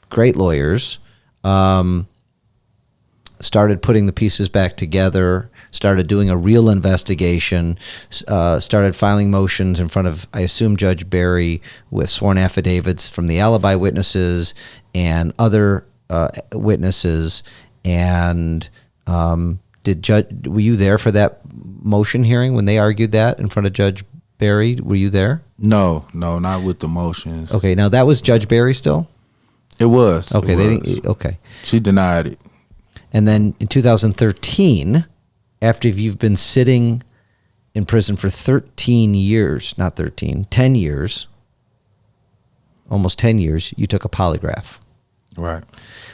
great lawyers started putting the pieces back together, started doing a real investigation, started filing motions in front of, I assume, Judge Barry with sworn affidavits from the alibi witnesses and other witnesses. And were you there for that motion hearing when they argued that in front of Judge Barry? Were you there? No, not with the motions. Okay, now that was Judge Barry still? It was. Okay, it they was. didn't. Okay, She denied it. and then in 2013, after you've been sitting in prison for 13 years, not 13, 10 years, almost 10 years, you took a polygraph. Right.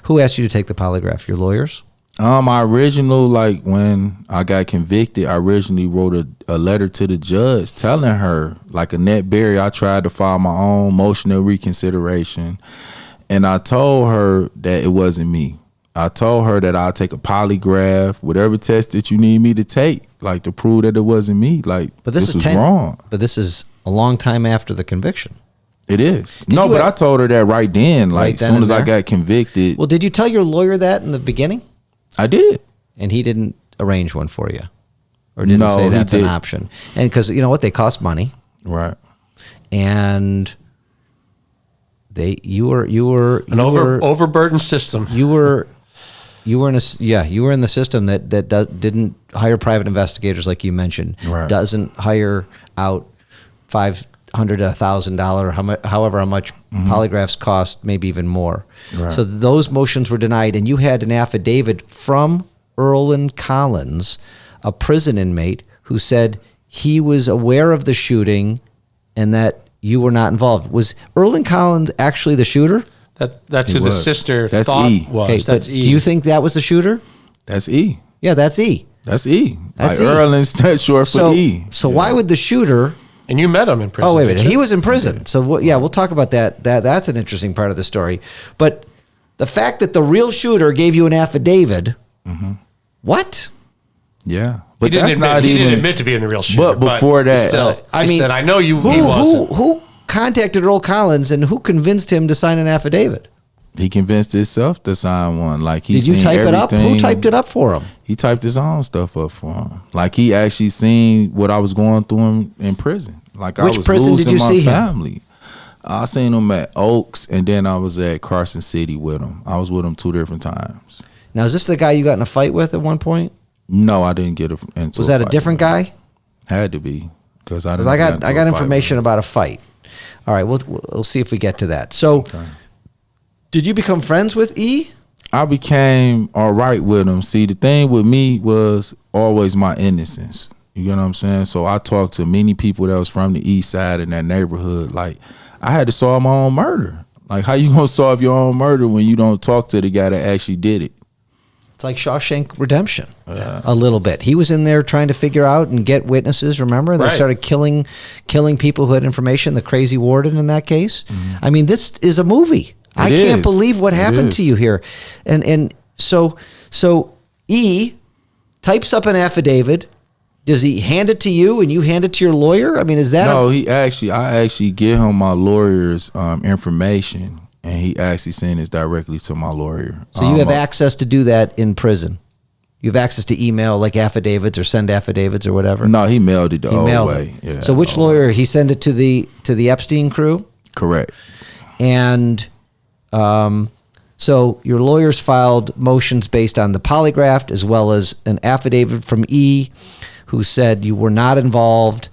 Who asked you to take the polygraph? Your lawyers? My original, like when I got convicted, I originally wrote a letter to the judge telling her, like Annette Berry, I tried to file my own motion of reconsideration. And I told her that it wasn't me. I told her that I'll take a polygraph, whatever test that you need me to take, like to prove that it wasn't me. Like, But this was is wrong. But this is a long time after the conviction. It is. Did No, you but have- I told her that right then, like Right as then soon and as I there? got convicted, Well, did you tell your lawyer that in the beginning? I did. And he didn't arrange one for you? Or didn't No, say he that's an didn't. option? And because, you know what, they cost money. Right. And you were Overburdened system. you were in the system that didn't hire private investigators like you mentioned. Right. Doesn't hire out $500 to $1,000, however much polygraphs cost, maybe even more. Right. So those motions were denied, and you had an affidavit from Erlen Collins, a prison inmate, who said he was aware of the shooting and that you were not involved. Was Erlen Collins actually the shooter? That's He who the was. sister That's thought E. was. Okay, That's but E. do you think that was the shooter? That's E. Yeah, that's E. That's E. That's like E. Erlen's that's short for So, E. so why would the shooter? And you met him in prison. Oh wait a didn't minute, you? he was in prison. So we'll talk about that. That's an interesting part of the story. But the fact that the real shooter gave you an affidavit, what? Yeah. He But didn't that's admit, not he even. didn't admit to being the real shooter. But before that, still, I he mean, said, I know you. He Who wasn't. who contacted Earl Collins and who convinced him to sign an affidavit? he convinced himself to sign one. Like he Did you seen type it up? Who everything. typed it up for him? He typed his own stuff up for him. Like he actually seen what I was going through in prison. Like I Which was prison did losing you my see him? family. I seen him at Oaks, and then I was at Carson City with him. I was with him 2 different times. Now, is this the guy you got in a fight with at one point? No, I didn't get into. Was that a fight different with him. guy? Had to be because I Because didn't. I got information about a fight. All right, we'll see if we get to that. So, did you become friends with E? I became all right with him. See, the thing with me was always my innocence. You get what I'm saying? So I talked to many people that was from the east side in that neighborhood. Like, I had to solve my own murder. Like, how you gonna solve your own murder when you don't talk to the guy that actually did it? It's like Shawshank Redemption, a little bit. He was in there trying to figure out and get witnesses. Remember, they Right. started killing people who had information. The crazy warden in that case. I mean, this is a movie. I can't is. believe what It happened is. to you here. And so E types up an affidavit. Does he hand it to you and you hand it to your lawyer? I mean, is that No, I actually give him my lawyer's information, and he actually sent it directly to my lawyer. so you have access to do that in prison? You have access to email like affidavits or send affidavits or whatever? No, he mailed it the He old mailed way. it. Yeah, So which old way. lawyer? He sent it to the Epstein crew? Correct. And so your lawyers filed motions based on the polygraph as well as an affidavit from E who said you were not involved.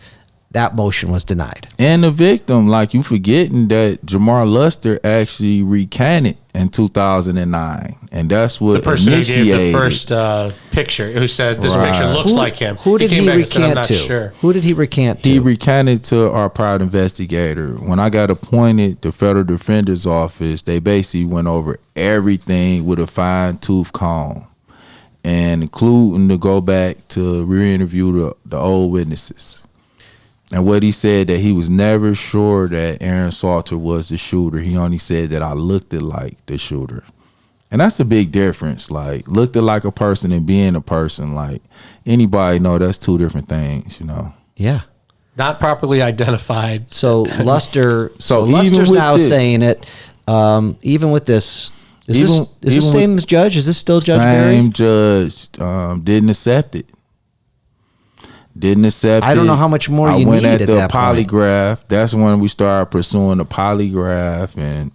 That motion was denied. And the victim, like you forgetting that Jamar Luster actually recanted in 2009, and that's what The person who initiated. gave the first picture, who said this Right. picture looks like him. Who did came he back and said, I'm recant not to? sure. Who did he recant to? He recanted to our private investigator. When I got appointed to federal defender's office, they basically went over everything with a fine-tooth comb, and including to go back to re-interview the old witnesses. And what he said, that he was never sure that Aaron Salter was the shooter. He only said that I looked like the shooter. And that's a big difference. Like, looked like a person and being a person. Like, anybody know that's two different things, you know? Yeah. Not properly identified. So Luster, So even Luster's with now this- saying it. Even with this, is Even- this even same with- as Judge? Is this still Judge Same Barry? judge. Didn't accept it. Didn't accept it. I don't know how much more I you went need at at the that point. polygraph. That's when we started pursuing the polygraph and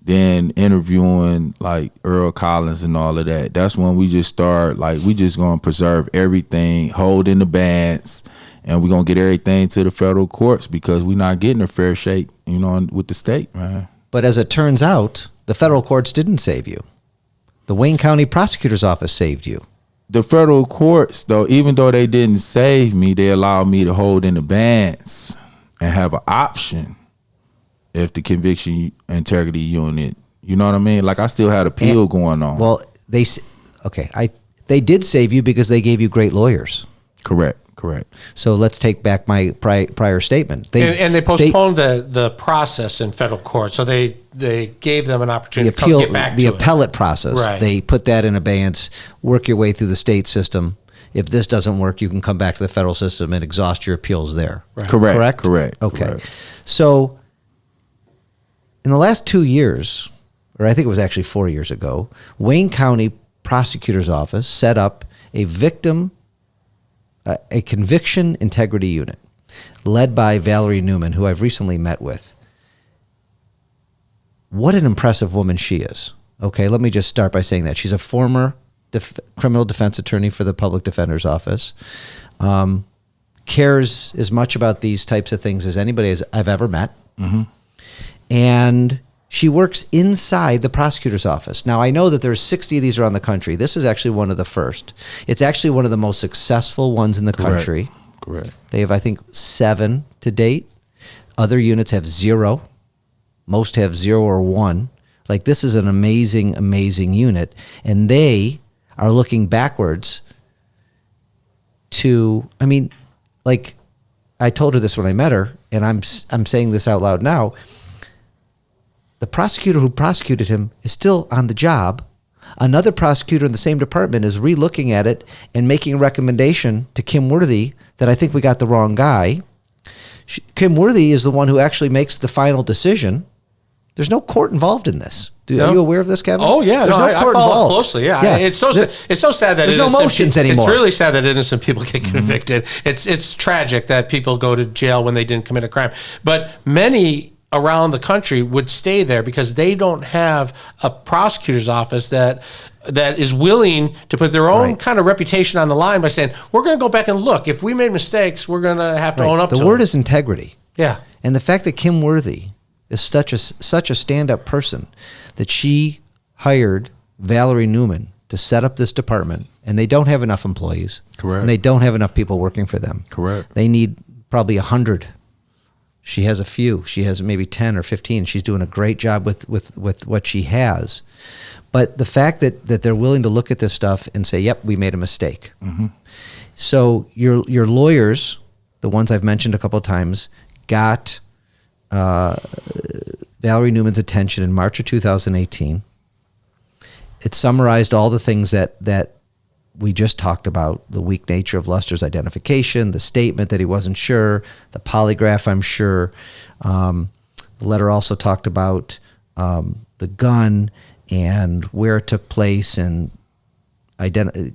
then interviewing like Earl Collins and all of that. That's when we just start like we just gonna preserve everything, hold in the bands, and we're gonna get everything to the federal courts because we're not getting a fair shake, you know, with the state, man. But as it turns out, the federal courts didn't save you. The Wayne County Prosecutor's Office saved you. The federal courts, though, even though they didn't save me, they allowed me to hold in advance and have an option if the conviction integrity unit, you know what I mean? Like I still had appeal going on. Well, they did save you because they gave you great lawyers. Correct. So let's take back my prior statement. And they postponed the process in federal court, so they gave them an opportunity to come get back to the it. appellate process. Right. They put that in abeyance, work your way through the state system. If this doesn't work, you can come back to the federal system and exhaust your appeals there. Right. Correct. Okay. Correct. So in the last 2 years, or I think it was actually 4 years ago, Wayne County Prosecutor's Office set up a conviction integrity unit led by Valerie Newman, who I've recently met with. What an impressive woman she is. Okay, let me just start by saying that. She's a former criminal defense attorney for the Public Defender's Office. Cares as much about these types of things as anybody I've ever met. Mm-hmm. And she works inside the prosecutor's office. Now, I know that there's 60 of these around the country. This is actually one of the first. It's actually one of the most successful ones in the country. Correct. They have, I think, 7 to date. Other units have 0. Most have 0 or 1. Like, this is an amazing, amazing unit. And they are looking backwards to, I mean, like, I told her this when I met her, and I'm saying this out loud now. The prosecutor who prosecuted him is still on the job. Another prosecutor in the same department is re-looking at it and making a recommendation to Kim Worthy that I think we got the wrong guy. Kim Worthy is the one who actually makes the final decision. There's no court involved in this. Are you aware of this, Kevin? Oh yeah, There's I follow it closely. Yeah, it's so sad that there's no motions anymore. It's really sad that innocent people get convicted. It's tragic that people go to jail when they didn't commit a crime. But many around the country would stay there because they don't have a prosecutor's office that is willing to put their own kind of reputation on the line by saying, we're going to go back and look. If we made mistakes, we're going to have to own up to them. The word is integrity. Yeah. And the fact that Kim Worthy is such a stand-up person that she hired Valerie Newman to set up this department, and they don't have enough employees. Correct. And they don't have enough people working for them. Correct. They need probably 100. She has a few. She has maybe 10 or 15. She's doing a great job with what she has. But the fact that they're willing to look at this stuff and say, yep, we made a mistake. Mm-hmm. So your lawyers, the ones I've mentioned a couple of times, got Valerie Newman's attention in March of 2018. It summarized all the things that we just talked about, the weak nature of Luster's identification, the statement that he wasn't sure, the polygraph, I'm sure. The letter also talked about the gun and where it took place, and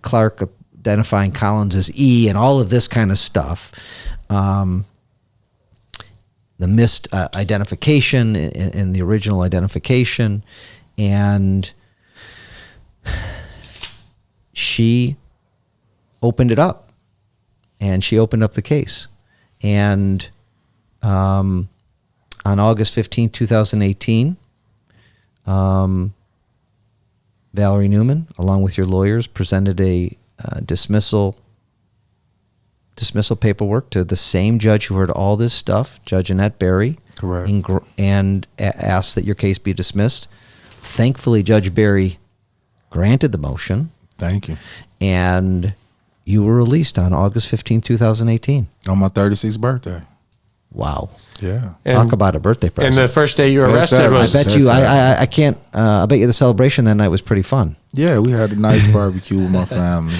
Clark identifying Collins as E, and all of this kind of stuff. The missed identification in the original identification, and she opened it up, and she opened up the case. And on August 15, 2018, Valerie Newman, along with your lawyers, presented a dismissal paperwork to the same judge who heard all this stuff, Judge Annette Berry. Correct. And asked that your case be dismissed. Thankfully, Judge Berry granted the motion. Thank you. And you were released on August 15, 2018. On my 36th birthday. Wow. Yeah. Talk about a birthday present. And the first day you were Yes, arrested sir. was. I bet you, I can't, I bet you the celebration that night was pretty fun. Yeah, we had a nice barbecue with my family.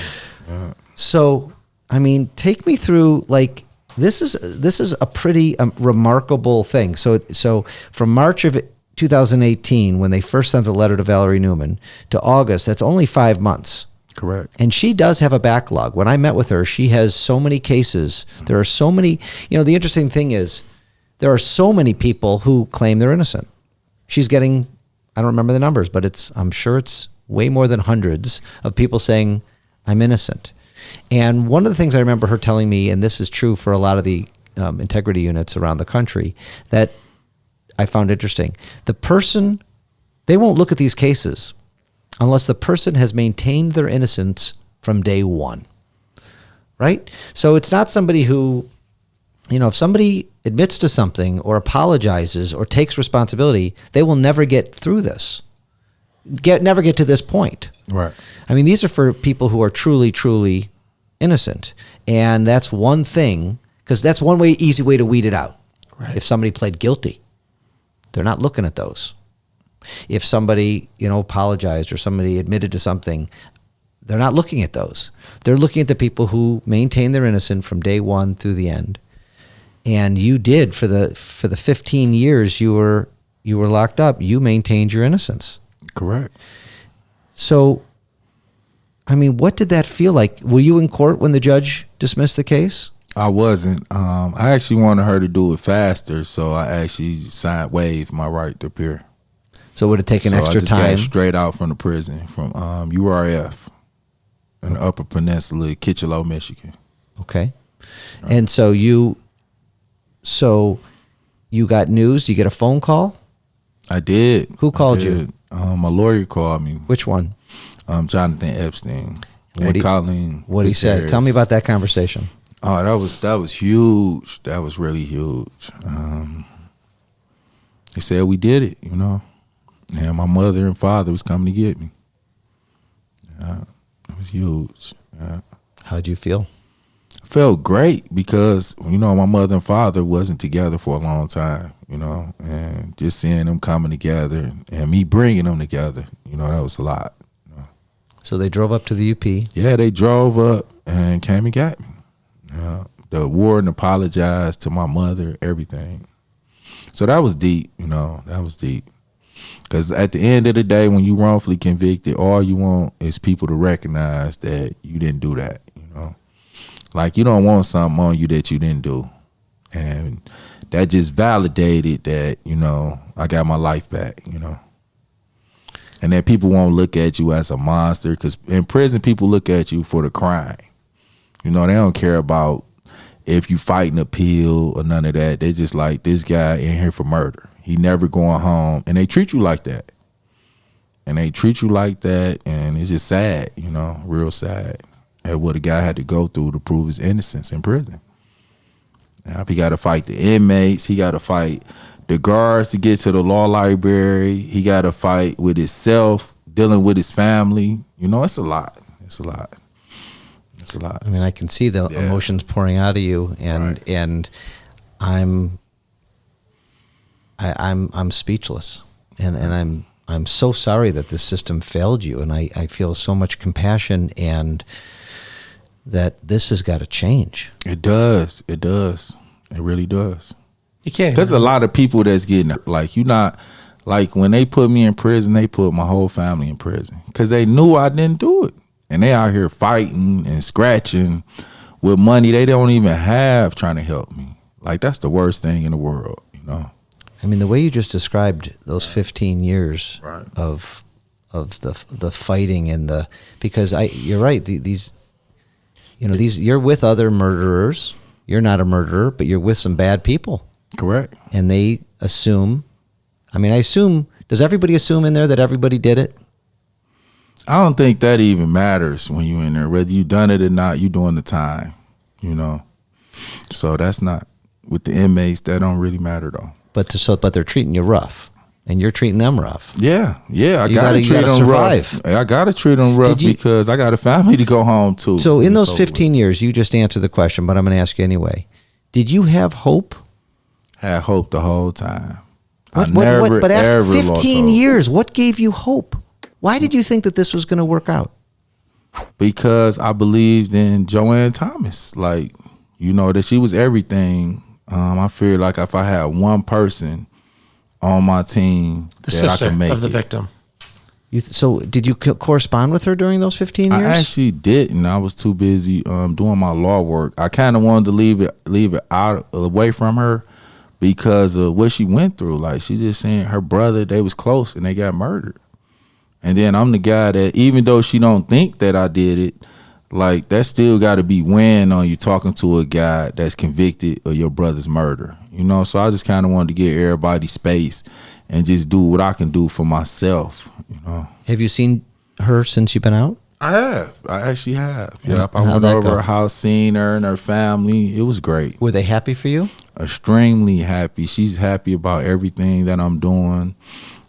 Yeah. So, I mean, take me through, like, this is a pretty remarkable thing. So from March of 2018, when they first sent the letter to Valerie Newman, to August, that's only 5 months. Correct. And she does have a backlog. When I met with her, she has so many cases. There are so many, the interesting thing is there are so many people who claim they're innocent. She's getting, I don't remember the numbers, but I'm sure it's way more than hundreds of people saying, I'm innocent. And one of the things I remember her telling me, and this is true for a lot of the integrity units around the country, that I found interesting. The person, they won't look at these cases unless the person has maintained their innocence from day one, right? So it's not somebody who, if somebody admits to something or apologizes or takes responsibility, they will never get through this, never get to this point. Right. I mean, these are for people who are truly, truly innocent. And that's one thing, because that's one easy way to weed it out. Right. If somebody pled guilty, they're not looking at those. If somebody, apologized or somebody admitted to something, they're not looking at those. They're looking at the people who maintain their innocence from day one through the end. And you did for the 15 years you were locked up. You maintained your innocence. Correct. So, I mean, what did that feel like? Were you in court when the judge dismissed the case? I wasn't. I actually wanted her to do it faster, so I actually waived my right to appear. So it would have taken extra I just time. got straight out from the prison from URF in the Upper Peninsula, Kitchelow, Michigan. Okay. And so you got news? Did you get a phone call? I did. Who called you? My lawyer called me. Which one? Jonathan Epstein. What Colleen. What he said? Tell me about that conversation. Oh, that was huge. That was really huge. He said we did it, And my mother and father was coming to get me. It was huge. How'd you feel? I felt great because, my mother and father wasn't together for a long time, and just seeing them coming together and me bringing them together, that was a lot. So they drove up to the UP. Yeah, they drove up and came and got me. The warden apologized to my mother, everything. So that was deep, that was deep. Because at the end of the day, when you wrongfully convicted, all you want is people to recognize that you didn't do that, Like, you don't want something on you that you didn't do. And that just validated that, I got my life back, And that people won't look at you as a monster. Because in prison, people look at you for the crime. They don't care about if you fight an appeal or none of that. They just like, this guy in here for murder. He never going home. And they treat you like that. And it's just sad, real sad. At what a guy had to go through to prove his innocence in prison. Now, he got to fight the inmates. He got to fight the guards to get to the law library. He got to fight with himself, dealing with his family. It's a lot. It's a lot. I mean, I can see the emotions pouring out of you, and I'm speechless, and I'm so sorry that this system failed you, and I feel so much compassion and that this has got to change. It does. It really does. You can't. There's a lot of people that's getting when they put me in prison, they put my whole family in prison because they knew I didn't do it. And they out here fighting and scratching with money they don't even have trying to help me. Like, that's the worst thing in the world, I mean, the way you just described those 15 years of the fighting and because you're right, these you're with other murderers. You're not a murderer, but you're with some bad people. Correct. And they assume, does everybody assume in there that everybody did it? I don't think that even matters when you're in there. Whether you done it or not, you doing the time, So that's not, with the inmates, that don't really matter though. But they're treating you rough, and you're treating them rough. Yeah. I gotta treat them rough. I gotta treat them rough because I got a family to go home to. So in those 15 years, you just answered the question, but I'm going to ask you anyway. Did you have hope Had hope the whole time. But after 15 years, what gave you hope? Why did you think that this was going to work out? Because I believed in Joanne Thomas. Like, you know, that she was everything. I feel like if I had one person on my team, The that I sister could make of the it. victim. So did you correspond with her during those 15 years? I actually didn't. I was too busy doing my law work. I kind of wanted to leave it out away from her because of what she went through. Like, she just saying her brother, they was close and they got murdered. And then I'm the guy that, even though she don't think that I did it, like, that still got to be weighing on you talking to a guy that's convicted of your brother's murder. You know, so I just kind of wanted to give everybody space and just do what I can do for myself, you know. Have you seen her since you've been out? I have. I actually have. Yep. I How'd went that over go? her house, seen her and her family. It was great. Were they happy for you? Extremely happy. She's happy about everything that I'm doing,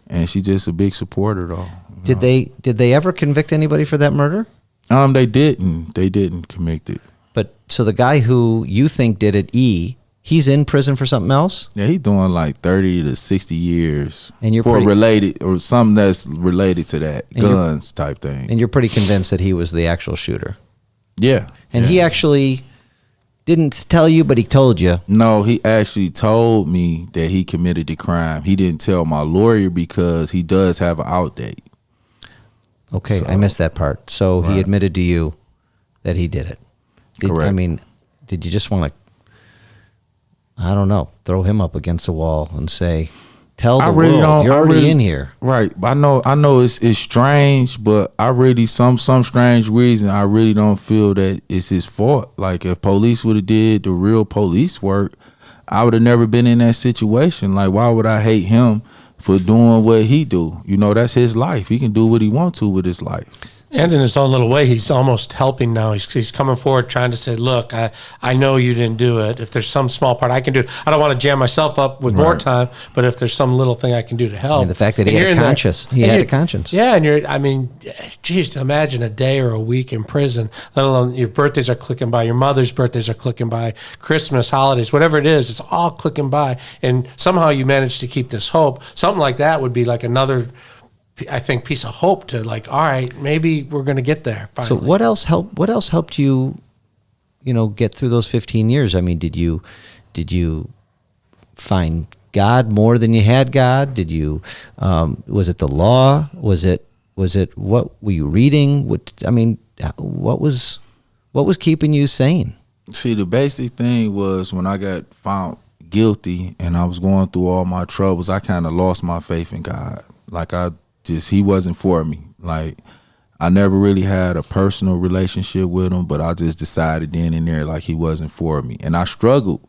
and she's just a big supporter, though. Did they ever convict anybody for that murder? They didn't. They didn't convict it. But so the guy who you think did it, he's in prison for something else? Yeah, he's doing like 30 to 60 years And you're for pretty- related or something that's related to that, And you're- guns type thing. And you're pretty convinced that he was the actual shooter. Yeah. And yeah. he actually didn't tell you, but he told you. No, he actually told me that he committed the crime. He didn't tell my lawyer because he does have an out date. Okay, So- I missed that part. So he Right. admitted to you that he did it. Correct. I mean, did you just want to, I don't know, throw him up against the wall and say, tell the world, you're already in here. Right. But I know it's strange, but I really, some strange reason, I really don't feel that it's his fault. Like, if police would have did the real police work, I would have never been in that situation. Like, why would I hate him for doing what he do? You know, that's his life. He can do what he wants to with his life. And in his own little way, he's almost helping now. He's coming forward trying to say, look, I know you didn't do it. If there's some small part I can do, I don't want to jam myself up with more Right. time, but if there's some little thing I can do to help. I mean, the fact that he And had you're a in there- conscience. He and had a you're- conscience. Yeah, and I mean, geez, to imagine a day or a week in prison, let alone your birthdays are clicking by, your mother's birthdays are clicking by, Christmas, holidays, whatever it is, it's all clicking by. And somehow you manage to keep this hope. Something like that would be like another, I think, piece of hope to, like, all right, maybe we're going to get there finally. So what else helped you, get through those 15 years? I mean, did you find God more than you had God? Did you, was it the law? Was it, what were you reading? What was keeping you sane? See, the basic thing was when I got found guilty and I was going through all my troubles, I kind of lost my faith in God. Like, he wasn't for me. Like, I never really had a personal relationship with him, but I just decided then and there, like, he wasn't for me. And I struggled,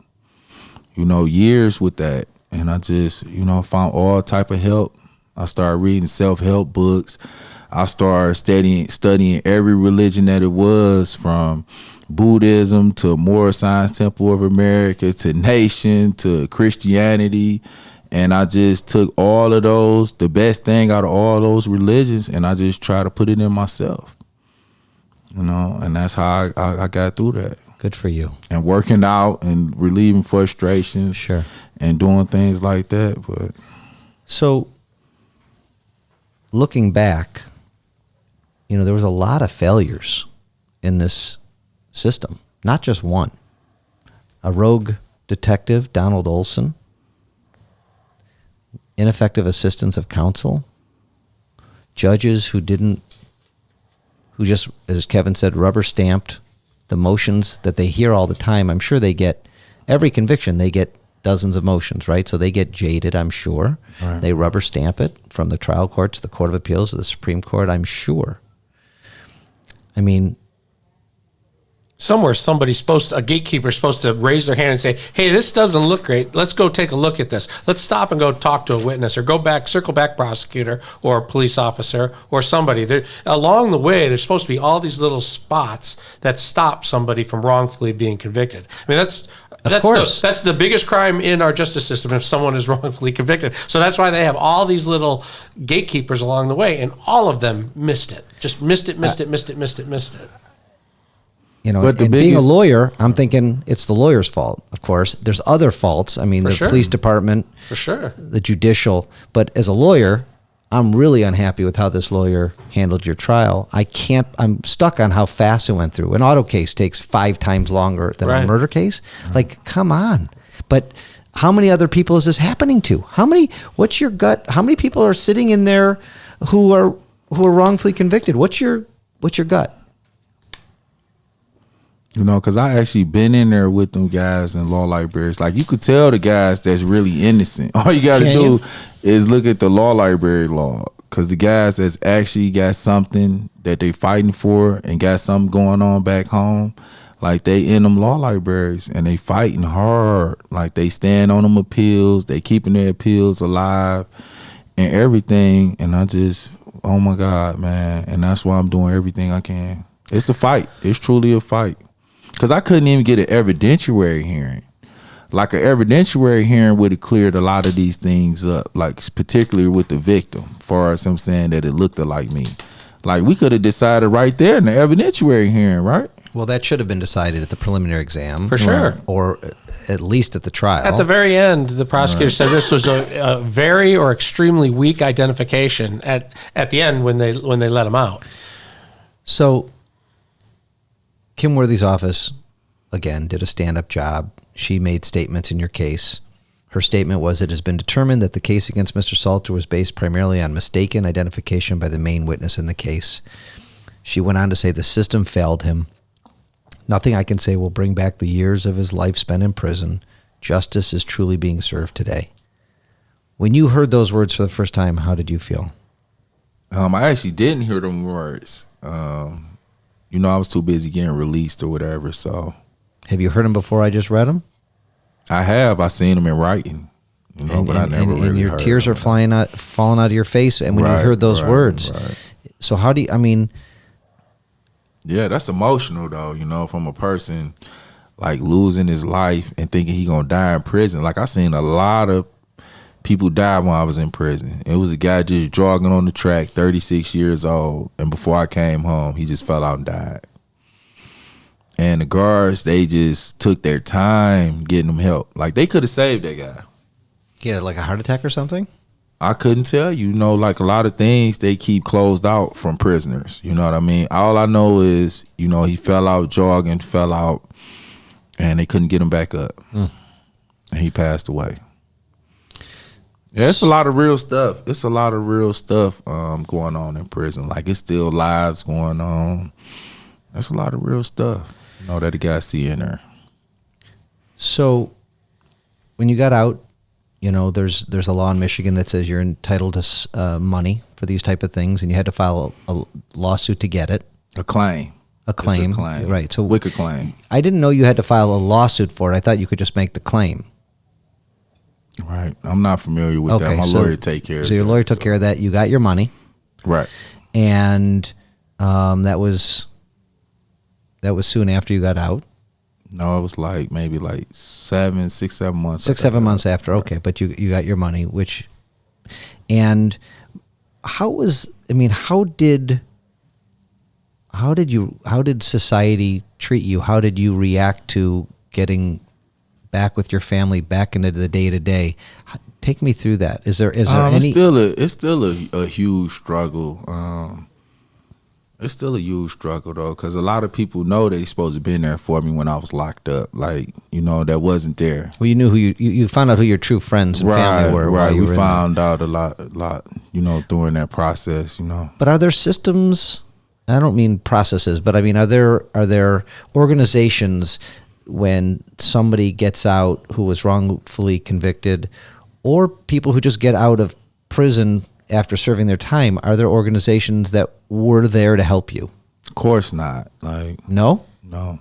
years with that. And I just, found all type of help. I started reading self-help books. I started studying every religion that it was, from Buddhism to Morse Science Temple of America to Nation to Christianity. And I just took all of those, the best thing out of all those religions, and I just try to put it in myself. And that's how I got through that. Good for you. And working out and relieving frustrations. Sure. And doing things like that. But So looking back, there was a lot of failures in this system, not just one. A rogue detective, Donald Olson, ineffective assistance of counsel, judges who just, as Kevin said, rubber stamped the motions that they hear all the time. I'm sure they get, every conviction, they get dozens of motions, right? So they get jaded, I'm sure. Right. They rubber stamp it from the trial court to the Court of Appeals to the Supreme Court, I'm sure. I mean, somewhere a gatekeeper's supposed to raise their hand and say, hey, this doesn't look great. Let's go take a look at this. Let's stop and go talk to a witness, or circle back prosecutor or a police officer or somebody. Along the way, there's supposed to be all these little spots that stop somebody from wrongfully being convicted. I mean, that's the biggest crime in our justice system, if someone is wrongfully convicted. So that's why they have all these little gatekeepers along the way, and all of them missed it. Just missed it. You know, But the and being a biggest- lawyer, I'm thinking it's the lawyer's fault. Of course, there's other faults. I mean, For the sure. police department, For sure. the judicial. But as a lawyer, I'm really unhappy with how this lawyer handled your trial. I'm stuck on how fast it went through. An auto case takes 5 times longer than a Right. murder case. Like, come on. But how many other people is this happening to? What's your gut? How many people are sitting in there who are wrongfully convicted? What's your gut? You know, because I actually been in there with them guys in law libraries. Like, you could tell the guys that's really innocent. All you got to Can do you? is look at the law library log. Because the guys that's actually got something that they fighting for and got something going on back home, like, they in them law libraries and they fighting hard. Like, they stand on them appeals. They keeping their appeals alive and everything. And I just, oh my God, man. And that's why I'm doing everything I can. It's a fight. It's truly a fight. Because I couldn't even get an evidentiary hearing. Like, an evidentiary hearing would have cleared a lot of these things up, like particularly with the victim, as far as him saying that it looked like me. Like, we could have decided right there in the evidentiary hearing, right? Well, that should have been decided at the preliminary exam. For sure. Or at least at the trial. At the very end, the prosecutor said this was a very or extremely weak identification at the end when they let him out. So Kim Worthy's office, again, did a stand-up job. She made statements in your case. Her statement was, it has been determined that the case against Mr. Salter was based primarily on mistaken identification by the main witness in the case. She went on to say the system failed him. Nothing I can say will bring back the years of his life spent in prison. Justice is truly being served today. When you heard those words for the first time, how did you feel? I actually didn't hear them words. You know, I was too busy getting released or whatever, so. Have you heard them before I just read them? I have. I seen them in writing, you know, but I never really and your heard tears them. are falling out of your face, and when you Right, heard those right, words. right. So how do you, I mean, Yeah, that's emotional though, you know, from a person like losing his life and thinking he gonna die in prison. Like, I seen a lot of people die when I was in prison. It was a guy just jogging on the track, 36 years old, and before I came home, he just fell out and died. And the guards, they just took their time getting him help. Like, they could have saved that guy. he had like a heart attack or something? I couldn't tell you, you know, like a lot of things they keep closed out from prisoners. You know what I mean? All I know is, you know, he fell out jogging, fell out, and they couldn't get him back up. And he passed away. Yeah, it's a lot of real stuff. It's a lot of real stuff going on in prison. Like, it's still lives going on. That's a lot of real stuff, you know, that the guys see in there. So when you got out, you know, there's a law in Michigan that says you're entitled to money for these type of things, and you had to file a lawsuit to get it. A claim. A claim. It's a claim. Right. So wicked claim. I didn't know you had to file a lawsuit for it. I thought you could just make the claim. Right. I'm not familiar with that. My lawyer take care of it. So your lawyer took care of that. You got your money. Right. And that was soon after you got out. No, it was like maybe like 6-7 months. 6-7 months after. Okay, but you got your money, and how did society treat you? How did you react to getting back with your family, back into the day to day? Take me through that. Is there any? It's still a huge struggle. It's still a huge struggle though, because a lot of people know they're supposed to be there for me when I was locked up. Like, you know, that wasn't there. Well, you knew who you found out who your true friends and family were. Right. While you We were found out a lot, you know, during that process, you know. But are there systems? I don't mean processes, but I mean, are there organizations when somebody gets out who was wrongfully convicted, or people who just get out of prison after serving their time? Are there organizations that were there to help you? Of course not. Like, No? no.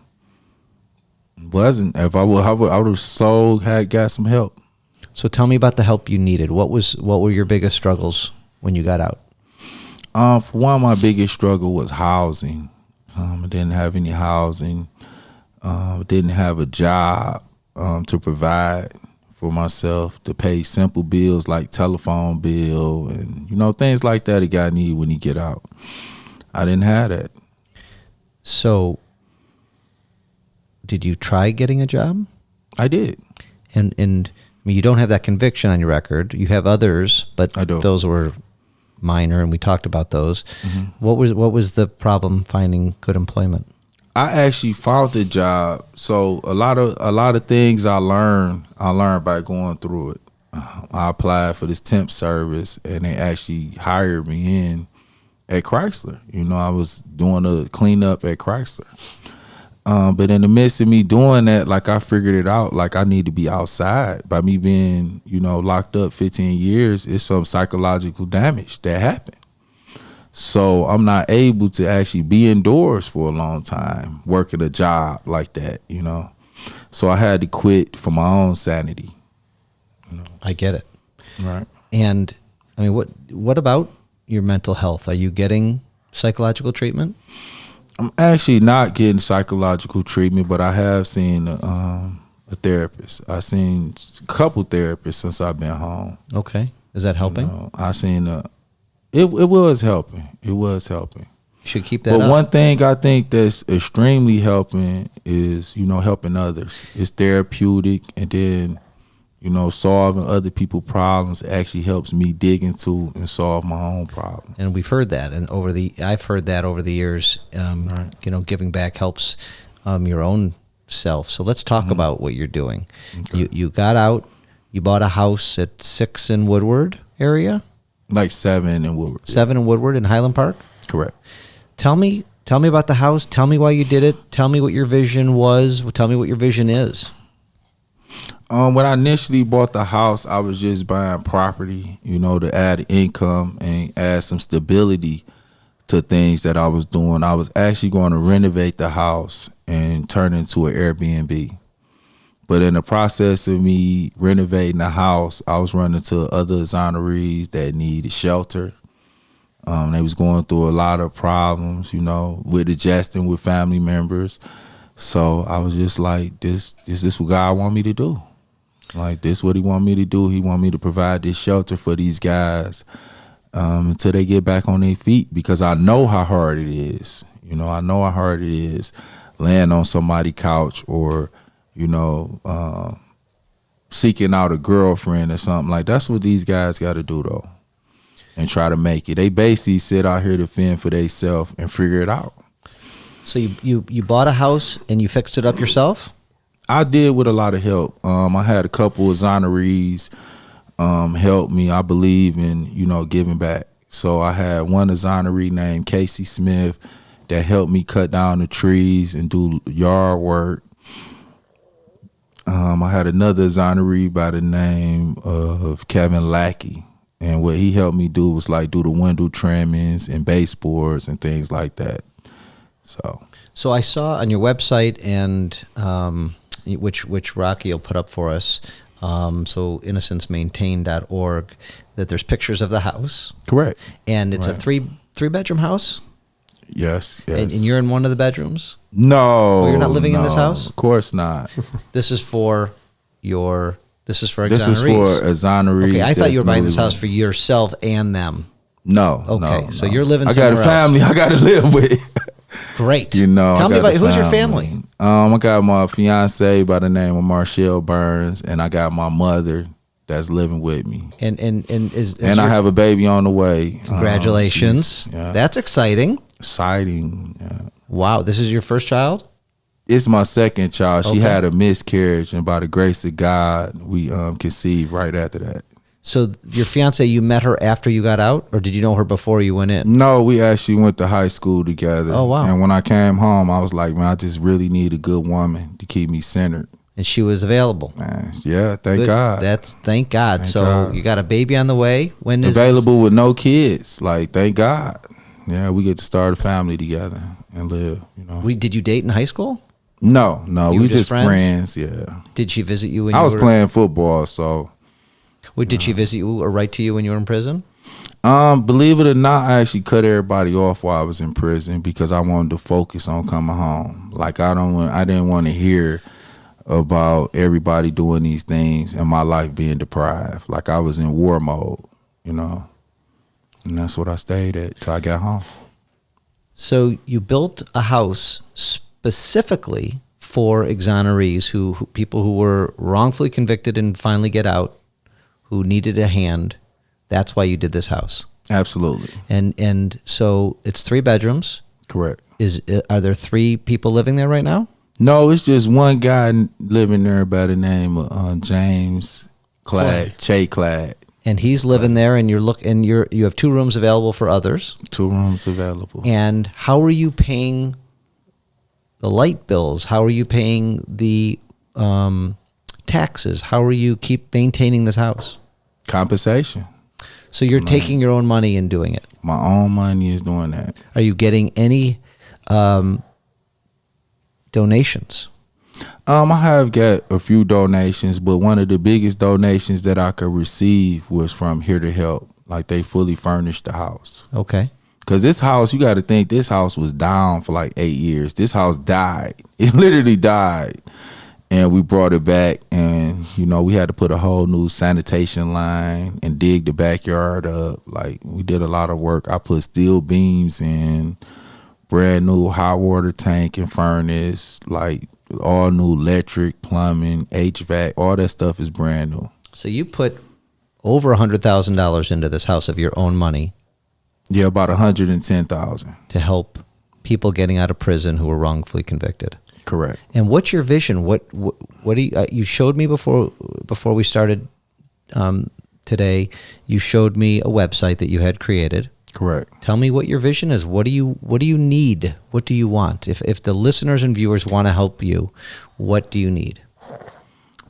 It wasn't. If I would have got some help. So tell me about the help you needed. What were your biggest struggles when you got out? For one, my biggest struggle was housing. I didn't have any housing. Didn't have a job to provide for myself, to pay simple bills like telephone bill and, you know, things like that a guy need when he get out. I didn't have that. So did you try getting a job? I did. And I mean, you don't have that conviction on your record. You have others, but I do. those were minor, and we talked about those. Mm-hmm. What was the problem finding good employment? I actually found a job. So a lot of things I learned by going through it. I applied for this temp service, and they actually hired me in at Chrysler. You know, I was doing a cleanup at Chrysler. But in the midst of me doing that, like, I figured it out, like, I need to be outside. By me being, you know, locked up 15 years, it's some psychological damage that happened. So I'm not able to actually be indoors for a long time, working a job like that, you know. So I had to quit for my own sanity. You know? I get it. Right. And I mean, what about your mental health? Are you getting psychological treatment? I'm actually not getting psychological treatment, but I have seen a therapist. I've seen a couple therapists since I've been home. Okay. Is that helping? You know, I seen it was helping. It was helping. You should keep that But up. one thing I think that's extremely helping is, you know, helping others. It's therapeutic, and then, you know, solving other people's problems actually helps me dig into and solve my own problem. And we've heard that, and I've heard that over the years. Right. You know, giving back helps your own self. So let's talk about what you're doing. Okay. You got out. You bought a house at 6 in Woodward area. Like 7 in Woodward. 7 in Woodward in Highland Park. Correct. Tell me about the house. Tell me why you did it. Tell me what your vision was. Tell me what your vision is. When I initially bought the house, I was just buying property, you know, to add income and add some stability to things that I was doing. I was actually going to renovate the house and turn it into an Airbnb. But in the process of me renovating the house, I was running into other exonerees that needed shelter. They was going through a lot of problems, you know, with adjusting with family members. So I was just like, this what God want me to do. Like, this what he want me to do. He want me to provide this shelter for these guys until they get back on their feet, because I know how hard it is. You know, I know how hard it is laying on somebody's couch, or, you know, seeking out a girlfriend or something. Like, that's what these guys got to do, though, and try to make it. They basically sit out here to fend for themselves and figure it out. So you bought a house and you fixed it up yourself? I did, with a lot of help. I had a couple of exonerees help me. I believe in, you know, giving back. So I had one exoneree named Casey Smith that helped me cut down the trees and do yard work. I had another exoneree by the name of Kevin Lackey, and what he helped me do was like do the window trimmings and baseboards and things like that. So I saw on your website, and which Rocky will put up for us, so innocencemaintained.org, that there's pictures of the house. Correct. And it's Right. a three bedroom house? Yes. And you're in one of the bedrooms? No. Oh, you're not living in this no, house? Of course not. This is for exonerees. This is for exonerees. Okay, I thought you were buying this newly- house for yourself and them. No. Okay, no, so no. you're living I got a somewhere family I got to live with. Great. You know, Tell I me got about a who's your family? I got my fiance by the name of Marshall Burns, and I got my mother that's living with me. And is And I have a baby on the way. Congratulations. Yeah. That's exciting. Exciting. Yeah. Wow, this is your first child? It's my second child. She Okay. had a miscarriage, and by the grace of God, we conceived right after that. So your fiance, you met her after you got out, or did you know her before you went in? No, we actually went to high school together. Oh, wow. And when I came home, I was like, man, I just really need a good woman to keep me centered. And she was available. Man, yeah, thank Good. God. Thank God. Thank So God. you got a baby on the way. When is Available with no kids. Like, thank God. Yeah, we get to start a family together and live, you know. Did you date in high school? No, You we were just just friends, yeah. Did she visit you when I you was were playing football, so Did she visit you or write to you when you were in prison? believe it or not, I actually cut everybody off while I was in prison because I wanted to focus on coming home. Like, I didn't want to hear about everybody doing these things and my life being deprived. Like, I was in war mode, you know. And that's what I stayed at till I got home. So you built a house specifically for exonerees who people who were wrongfully convicted and finally get out, who needed a hand. That's why you did this house. Absolutely. And so it's 3 bedrooms. Correct. Are there 3 people living there right now? No, it's just one guy living there by the name of James Che Clad. And he's living there, and you have 2 rooms available for others. 2 rooms available. And how are you paying the light bills? How are you paying the taxes? How are you keep maintaining this house? Compensation. So you're taking your own money and doing it. My own money is doing that. Are you getting any donations? I have got a few donations, but one of the biggest donations that I could receive was from Here to Help. Like, they fully furnished the house. Okay. Because this house, you got to think, this house was down for like 8 years. This house died. It literally died. And we brought it back, and, we had to put a whole new sanitation line and dig the backyard up. Like, we did a lot of work. I put steel beams in, brand new hot water tank and furnace, like all new electric, plumbing, HVAC, all that stuff is brand new. So you put over $100,000 into this house of your own money. Yeah, about $110,000 to help people getting out of prison who were wrongfully convicted. Correct. And what's your vision? What do you showed me before we started today? You showed me a website that you had created. Correct. Tell me what your vision is. What do you need? What do you want? If the listeners and viewers want to help you, what do you need?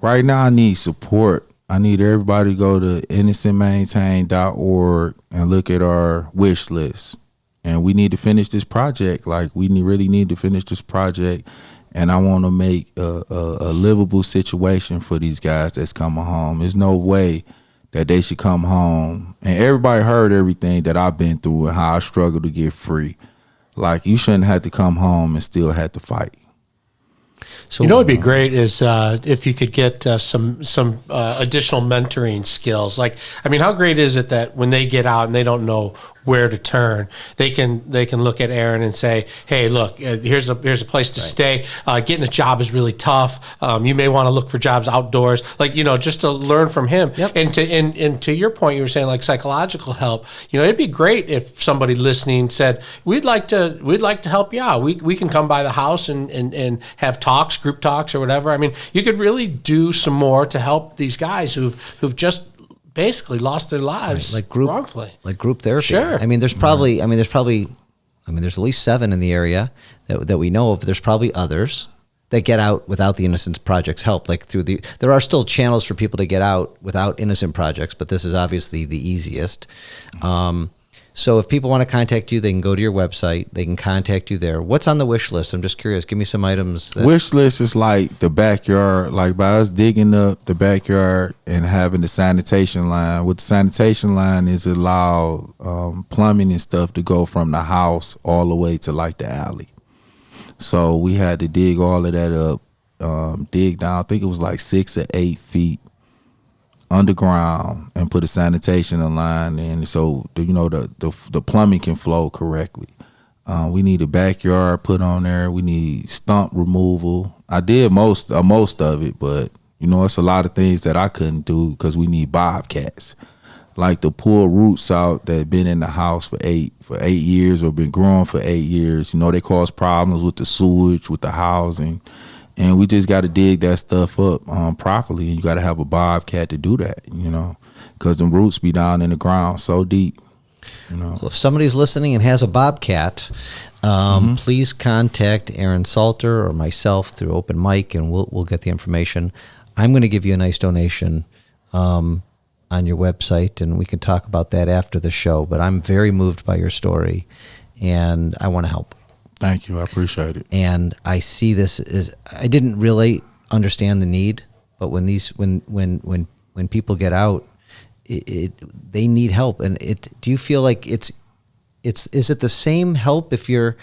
Right now, I need support. I need everybody to go to innocencemaintained.org and look at our wish list. And we need to finish this project. Like, we really need to finish this project. And I want to make a livable situation for these guys that's coming home. There's no way that they should come home. And everybody heard everything that I've been through and how I struggled to get free. Like, you shouldn't have to come home and still have to fight. So, what'd be great is if you could get some additional mentoring skills. Like, I mean, how great is it that when they get out and they don't know where to turn, they can look at Aaron and say, "Hey, look, here's a place to stay. Getting a job is really tough. You may want to look for jobs outdoors." Like, just to learn from him. Yep. And to your point, you were saying like psychological help. It'd be great if somebody listening said, "We'd like to help you out. We can come by the house and have talks, group talks or whatever." I mean, you could really do some more to help these guys who've just basically lost their lives, like group wrongfully, like group therapy. Sure. I mean, there's at least 7 in the area that we know of. But there's probably others that get out without the Innocence Project's help. Like there are still channels for people to get out without Innocent Projects, but this is obviously the easiest. So if people want to contact you, they can go to your website. They can contact you there. What's on the wish list? I'm just curious. Give me some items. Wish list is like the backyard, like by us digging up the backyard and having the sanitation line. What the sanitation line is allow plumbing and stuff to go from the house all the way to like the alley. So we had to dig all of that up, dig down. I think it was like 6 or 8 feet underground and put a sanitation line in, so the plumbing can flow correctly. We need a backyard put on there. We need stump removal. I did most of it, but it's a lot of things that I couldn't do because we need bobcats, like to pull roots out that been in the house for eight years or been growing for 8 years. They cause problems with the sewage, with the housing. And we just got to dig that stuff up properly. And you got to have a bobcat to do that, because the roots be down in the ground so deep. Well, if somebody's listening and has a bobcat, please contact Aaron Salter or myself through Open Mic, and we'll get the information. I'm going to give you a nice donation on your website, and we can talk about that after the show. But I'm very moved by your story, and I want to help. Thank you. I appreciate it. And I see this as, I didn't really understand the need, but when people get out, they need help. And do you feel like is it the same help if you're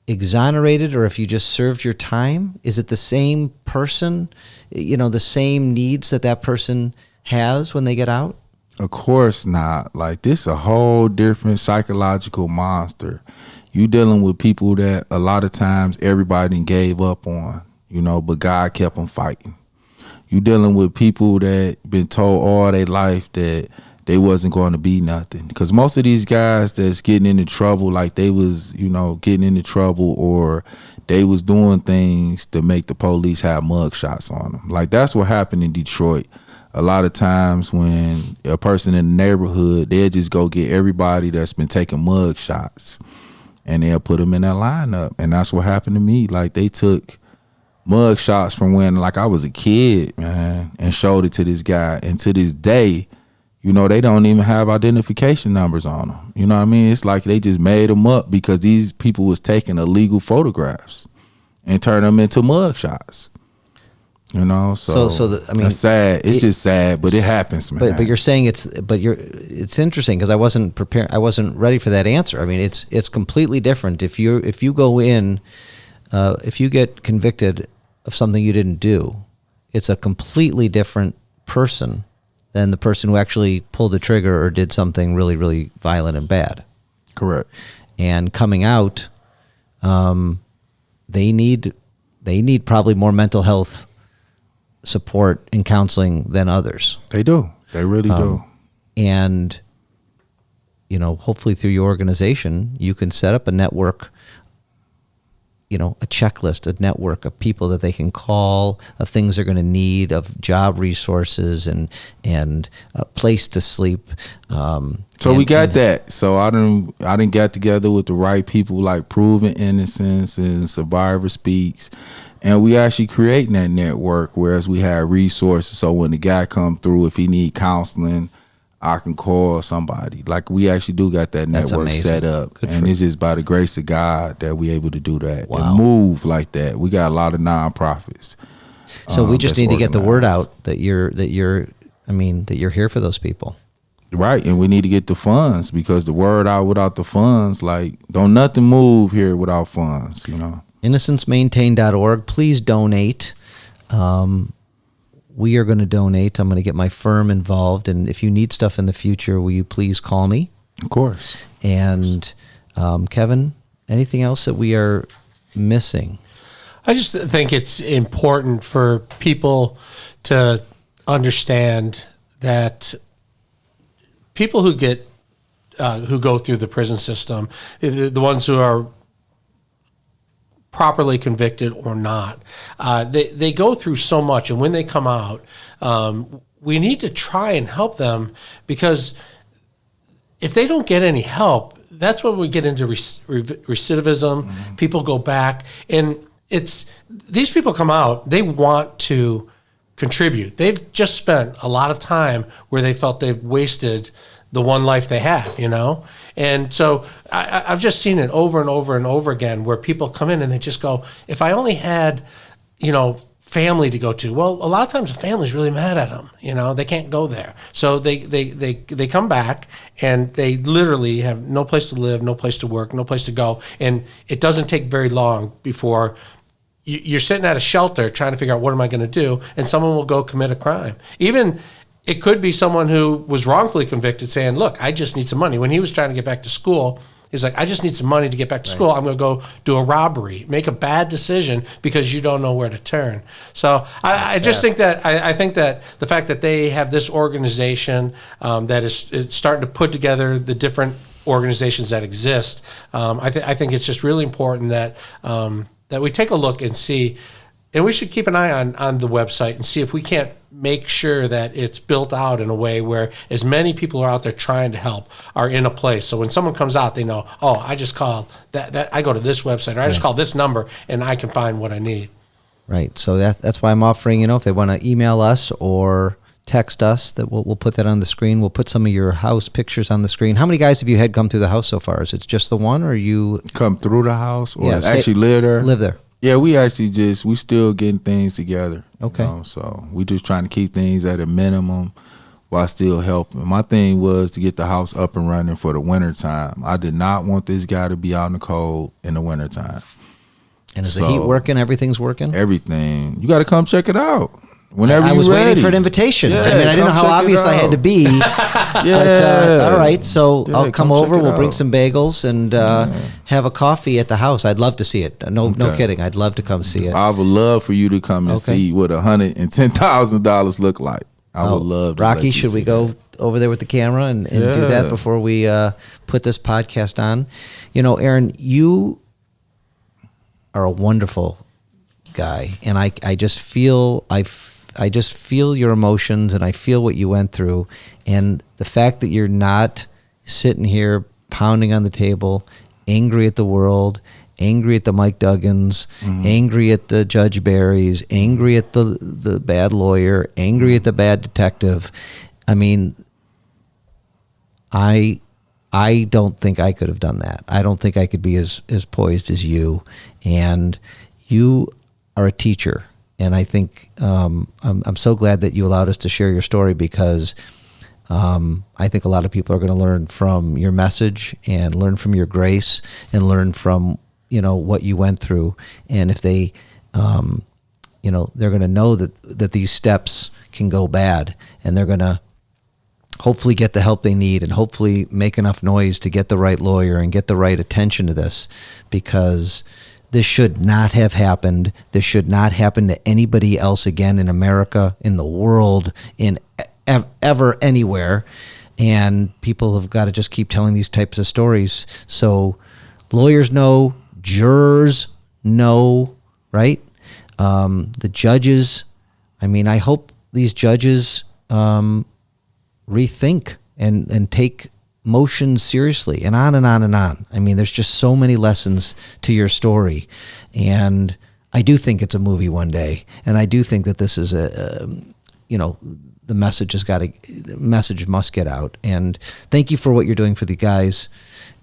exonerated or if you just served your time? Is it the same person, the same needs that person has when they get out? Of course not. Like, this a whole different psychological monster. You dealing with people that a lot of times everybody gave up on. but God kept them fighting. You dealing with people that been told all their life that they wasn't going to be nothing. Because most of these guys that's getting into trouble, like they was, getting into trouble, or they was doing things to make the police have mug shots on them. Like that's what happened in Detroit. A lot of times when a person in the neighborhood, they'll just go get everybody that's been taking mug shots and they'll put them in that lineup. And that's what happened to me. Like they took mug shots from when like I was a kid, man, and showed it to this guy. And to this day, they don't even have identification numbers on them. You know what I mean? It's like they just made them up because these people was taking illegal photographs and turning them into mug shots. So it's sad. It's just sad, but it happens, man. But you're saying it's interesting because I wasn't prepared. I wasn't ready for that answer. I mean, it's completely different. If you go in, if you get convicted of something you didn't do, it's a completely different person than the person who actually pulled the trigger or did something really, really violent and bad. Correct. And coming out, they need probably more mental health support and counseling than others. They do. They really do. And, hopefully through your organization, you can set up a network, a checklist, a network of people that they can call, of things they're going to need, of job resources and a place to sleep. So we got that. So I didn't get together with the right people like Proven Innocence and Survivor Speaks. And we actually creating that network, whereas we have resources. So when the guy come through, if he need counseling, I can call somebody. Like we actually do got that network set up. And it's just by the grace of God that we able to do that and move like that. We got a lot of nonprofits. So we just need to get the word out that you're here for those people. Right. And we need to get the funds, because the word out without the funds, like don't nothing move here without funds, InnocenceMaintained.org. Please donate. We are going to donate. I'm going to get my firm involved. And if you need stuff in the future, will you please call me? Of course. And Kevin, anything else that we are missing? I just think it's important for people to understand that people who go through the prison system, the ones who are properly convicted or not, they go through so much, and when they come out, we need to try and help them, because if they don't get any help, that's when we get into recidivism. Mm-hmm. People go back, and these people come out, they want to contribute. They've just spent a lot of time where they felt they've wasted the one life they have, And so I've just seen it over and over and over again, where people come in and they just go, if I only had, family to go to. Well, a lot of times the family's really mad at them. They can't go there. So they come back, and they literally have no place to live, no place to work, no place to go. And it doesn't take very long before you're sitting at a shelter trying to figure out, what am I going to do? And someone will go commit a crime. Even it could be someone who was wrongfully convicted saying, look, I just need some money. When he was trying to get back to school, he's like, I just need some money to get back to school. I'm going to go do a robbery, make a bad decision because you don't know where to turn. So I just think that I think that the fact that they have this organization that is starting to put together the different organizations that exist, I think it's just really important that that we take a look and see. And we should keep an eye on the website and see if we can't make sure that it's built out in a way where as many people are out there trying to help are in a place. So when someone comes out, they know, oh, I just called that I go to this website, or I just call this number and I can find what I need. Right. So that's why I'm offering, if they want to email us or text us, that we'll put that on the screen. We'll put some of your house pictures on the screen. How many guys have you had come through the house so far? Is it just the one, or you come through the house, or actually live there? Live there. Yeah, we still getting things together. Okay. So we just trying to keep things at a minimum while still helping. My thing was to get the house up and running for the winter time. I did not want this guy to be out in the cold in the winter time. And is the heat working? Everything's working? Everything. You got to come check it out. Whenever I was you're waiting ready. for an invitation. Yeah, I mean, I didn't know come how check it obvious I had to out. be. But all right, so Yeah, I'll come come check over. it We'll bring out. some bagels and have a coffee at the house. I'd love to see it. No Okay. kidding. I'd love to come see it. I would love for you to come and Okay. see what $110,000 look like. I would love to. Rocky, let you should we see go that. over there with the camera and do that Yeah. before we put this podcast on? You know, Aaron, you are a wonderful guy, and I just feel I just feel your emotions, and I feel what you went through, and the fact that you're not sitting here pounding on the table, angry at the world, angry at the Mike Duggans, angry at the Judge Barrys, angry at the bad lawyer, angry at the bad detective. I mean, I don't think I could have done that. I don't think I could be as poised as you. And you are a teacher. And I think I'm so glad that you allowed us to share your story, because I think a lot of people are going to learn from your message and learn from your grace and learn from, you know, what you went through. And if they, you know, they're going to know that these steps can go bad, and they're going to hopefully get the help they need and hopefully make enough noise to get the right lawyer and get the right attention to this, because this should not have happened. This should not happen to anybody else again in America, in the world, in ever, anywhere. And people have got to just keep telling these types of stories. So lawyers know, jurors know, right? The judges, I mean, I hope these judges rethink and take motions seriously, and on and on and on. I mean, there's just so many lessons to your story, and I do think it's a movie one day, and I do think that this is you know, the message must get out. And thank you for what you're doing for the guys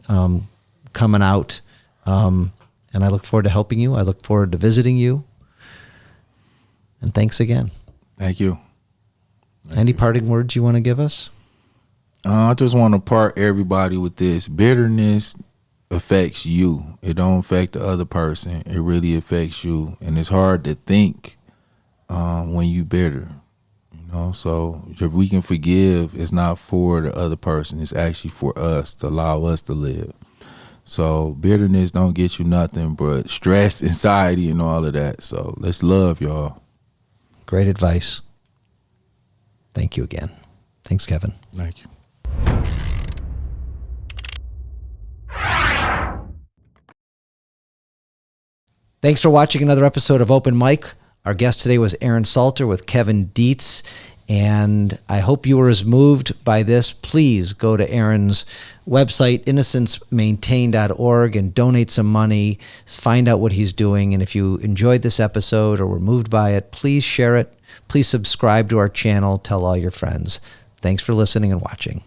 coming out, and I look forward to helping you. I look forward to visiting you, and thanks again. Thank you. Any parting words you want to give us? I just want to part everybody with this. Bitterness affects you. It don't affect the other person. It really affects you. And it's hard to think when you bitter. You know, so if we can forgive, it's not for the other person. It's actually for us, to allow us to live. So bitterness don't get you nothing but stress, anxiety, and all of that. So let's love, y'all. Great advice. Thank you again. Thanks, Kevin. Thank you. Thanks for watching another episode of Open Mic. Our guest today was Aaron Salter with Kevin Dietz, and I hope you were as moved by this. Please go to Aaron's website, innocencemaintained.org, and donate some money, find out what he's doing. And if you enjoyed this episode or were moved by it, please share it. Please subscribe to our channel. Tell all your friends. Thanks for listening and watching.